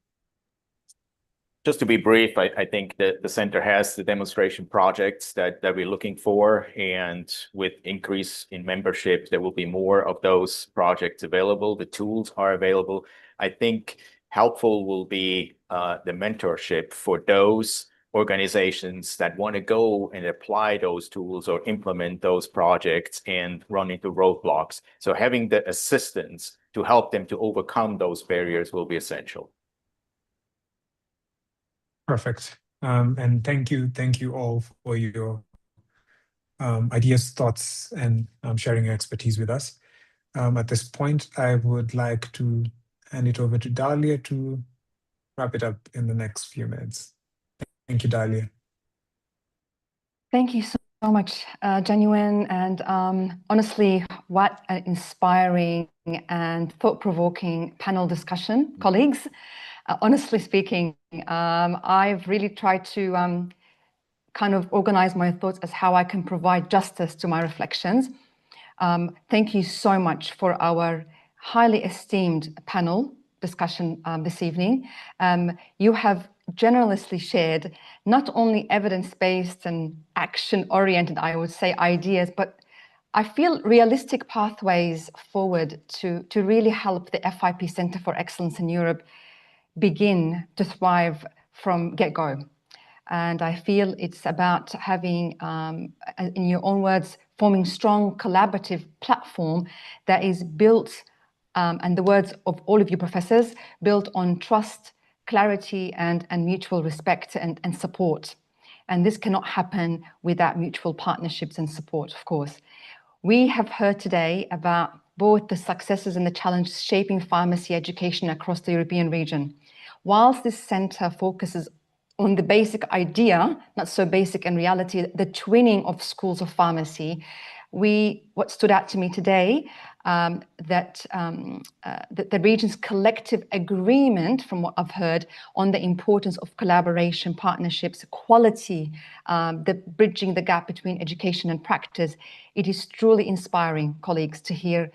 Just to be brief, I think that the center has the demonstration projects that we're looking for, and with increase in membership, there will be more of those projects available. The tools are available. I think helpful will be the mentorship for those organizations that want to go and apply those tools or implement those projects and run into roadblocks. So having the assistance to help them to overcome those barriers will be essential. Perfect. And thank you all for your ideas, thoughts, and sharing your expertise with us. At this point, I would like to hand it over to Dalia to wrap it up in the next few minutes. Thank you, Dalia. Thank you so much, Genuine. And honestly, what an inspiring and thought-provoking panel discussion, colleagues. Honestly speaking, I've really tried to kind of organize my thoughts as how I can provide justice to my reflections. Thank you so much for our highly esteemed panel discussion this evening. You have generously shared not only evidence-based and action-oriented, I would say, ideas, but I feel realistic pathways forward to really help the FIP Centre for Excellence in Europe begin to thrive from get-go. And I feel it's about having, in your own words, forming strong collaborative platform that is built, and the words of all of you professors, built on trust, clarity, and mutual respect and support. And this cannot happen without mutual partnerships and support, of course. We have heard today about both the successes and the challenges shaping pharmacy education across the European region. Whilst this centre focuses on the basic idea, not so basic in reality, the twinning of schools of pharmacy, what stood out to me today, that the region's collective agreement, from what I've heard, on the importance of collaboration, partnerships, quality, bridging the gap between education and practice. It is truly inspiring, colleagues, to hear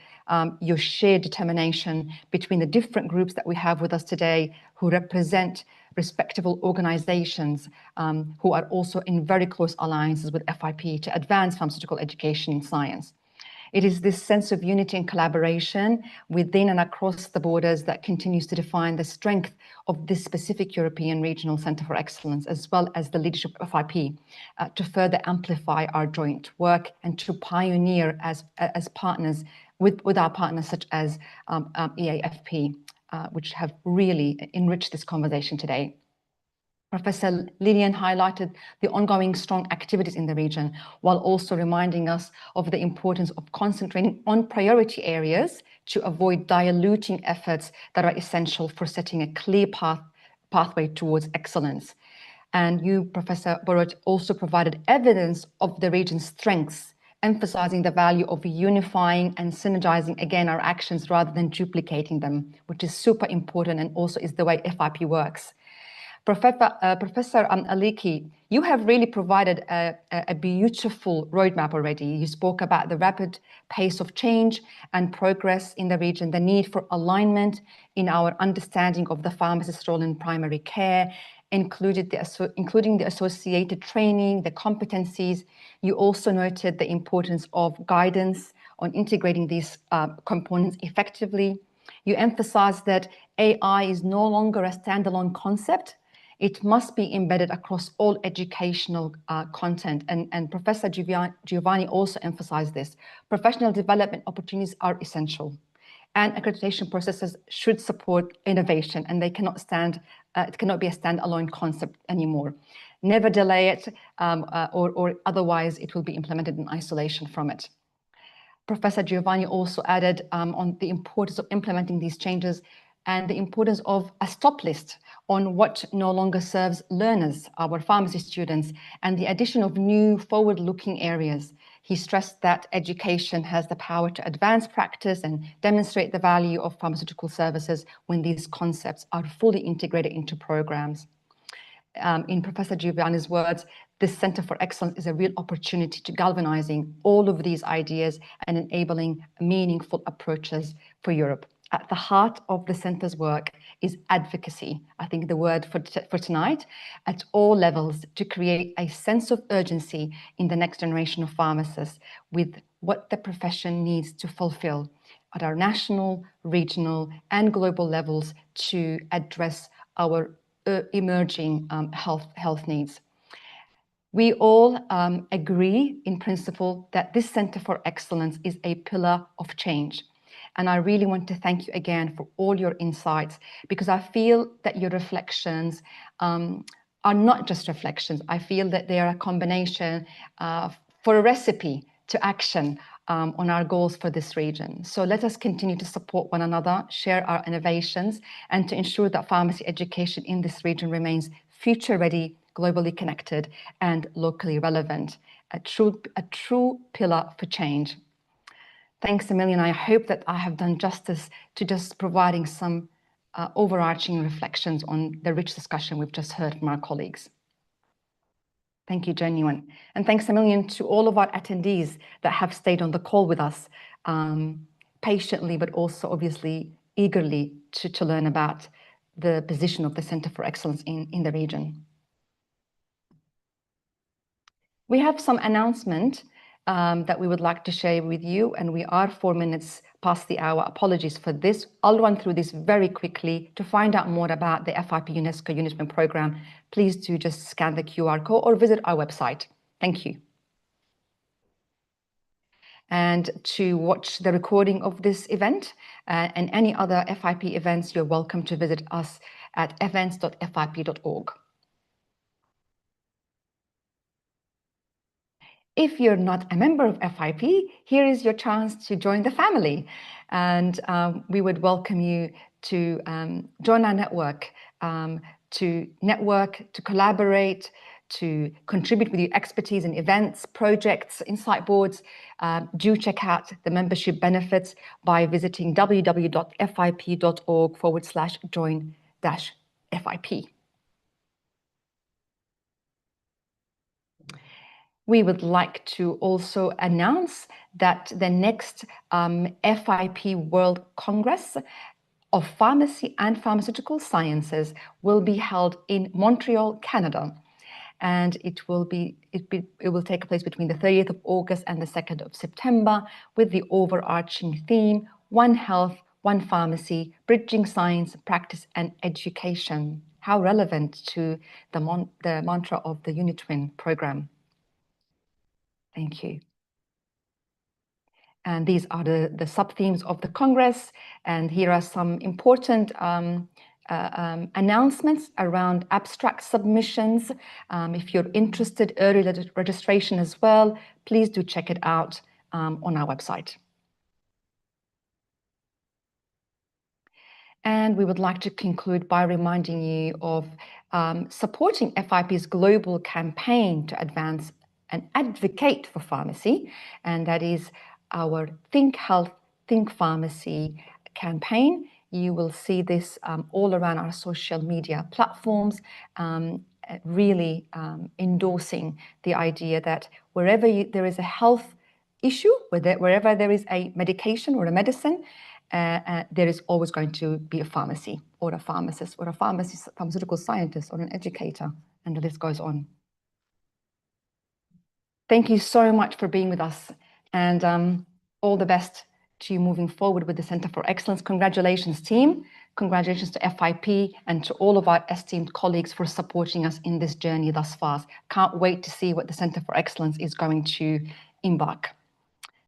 your shared determination between the different groups that we have with us today who represent respectable organizations who are also in very close alliances with FIP to advance pharmaceutical education in science. It is this sense of unity and collaboration within and across the borders that continues to define the strength of this specific European Regional Centre for Excellence, as well as the leadership of FIP, to further amplify our joint work and to pioneer as partners with our partners such as EAFP, which have really enriched this conversation today. Professor Lilian highlighted the ongoing strong activities in the region, while also reminding us of the importance of concentrating on priority areas to avoid diluting efforts that are essential for setting a clear pathway towards excellence. And you, Professor Borut, also provided evidence of the region's strengths, emphasizing the value of unifying and synergizing, again, our actions rather than duplicating them, which is super important and also is the way FIP works. Professor Aliki, you have really provided a beautiful roadmap already. You spoke about the rapid pace of change and progress in the region, the need for alignment in our understanding of the pharmacist's role in primary care, including the associated training, the competencies. You also noted the importance of guidance on integrating these components effectively. You emphasized that AI is no longer a standalone concept. It must be embedded across all educational content. And Professor Giovanni also emphasized this. Professional development opportunities are essential, and accreditation processes should support innovation, and they cannot it cannot be a standalone concept anymore. Never delay it, or otherwise it will be implemented in isolation from it. Professor Giovanni also added on the importance of implementing these changes and the importance of a stop list on what no longer serves learners, our pharmacy students, and the addition of new forward-looking areas. He stressed that education has the power to advance practice and demonstrate the value of pharmaceutical services when these concepts are fully integrated into programs. In Professor Giovanni's words, this Centre for Excellence is a real opportunity to galvanizing all of these ideas and enabling meaningful approaches for Europe. At the heart of the Centre's work is advocacy, I think the word for tonight, at all levels, to create a sense of urgency in the next generation of pharmacists with what the profession needs to fulfill at our national, regional, and global levels to address our emerging health needs. We all agree in principle that this Centre for Excellence is a pillar of change. And I really want to thank you again for all your insights, because I feel that your reflections are not just reflections. I feel that they are a combination for a recipe to action on our goals for this region. So let us continue to support one another, share our innovations, and to ensure that pharmacy education in this region remains future-ready, globally connected, and locally relevant, a true pillar for change. Thanks a million. I hope that I have done justice to just providing some overarching reflections on the rich discussion we've just heard from our colleagues. Thank you, genuine. And thanks a million to all of our attendees that have stayed on the call with us patiently, but also obviously eagerly to learn about the position of the Centre for Excellence in the region. We have some announcement that we would like to share with you, and we are 4 minutes past the hour. Apologies for this. I'll run through this very quickly. To find out more about the FIP-UNESCO UNITWIN program, please do just scan the QR code or visit our website. Thank you. And to watch the recording of this event and any other FIP events, you're welcome to visit us at events.fip.org. If you're not a member of FIP, here is your chance to join the family. And we would welcome you to join our network, to collaborate, to contribute with your expertise in events, projects, insight boards. Do check out the membership benefits by visiting www.fip.org/join-FIP. We would like to also announce that the next FIP World Congress of Pharmacy and Pharmaceutical Sciences will be held in Montreal, Canada. And it will take place between the 30th of August and the 2nd of September with the overarching theme, One Health, One Pharmacy, Bridging Science, Practice and Education. How relevant to the mantra of the UNITWIN program. Thank you. And these are the sub-themes of the Congress. And here are some important announcements around abstract submissions. If you're interested, early registration as well, please do check it out on our website. And we would like to conclude by reminding you of supporting FIP's global campaign to advance and advocate for pharmacy, and that is our Think Health, Think Pharmacy campaign. You will see this all around our social media platforms, really endorsing the idea that wherever there is a health issue, wherever there is a medication or a medicine, there is always going to be a pharmacy or a pharmacist or a pharmaceutical scientist or an educator, and the list goes on. Thank you so much for being with us, and all the best to you moving forward with the Centre for Excellence. Congratulations, team. Congratulations to FIP and to all of our esteemed colleagues for supporting us in this journey thus far. Can't wait to see what the Centre for Excellence is going to embark.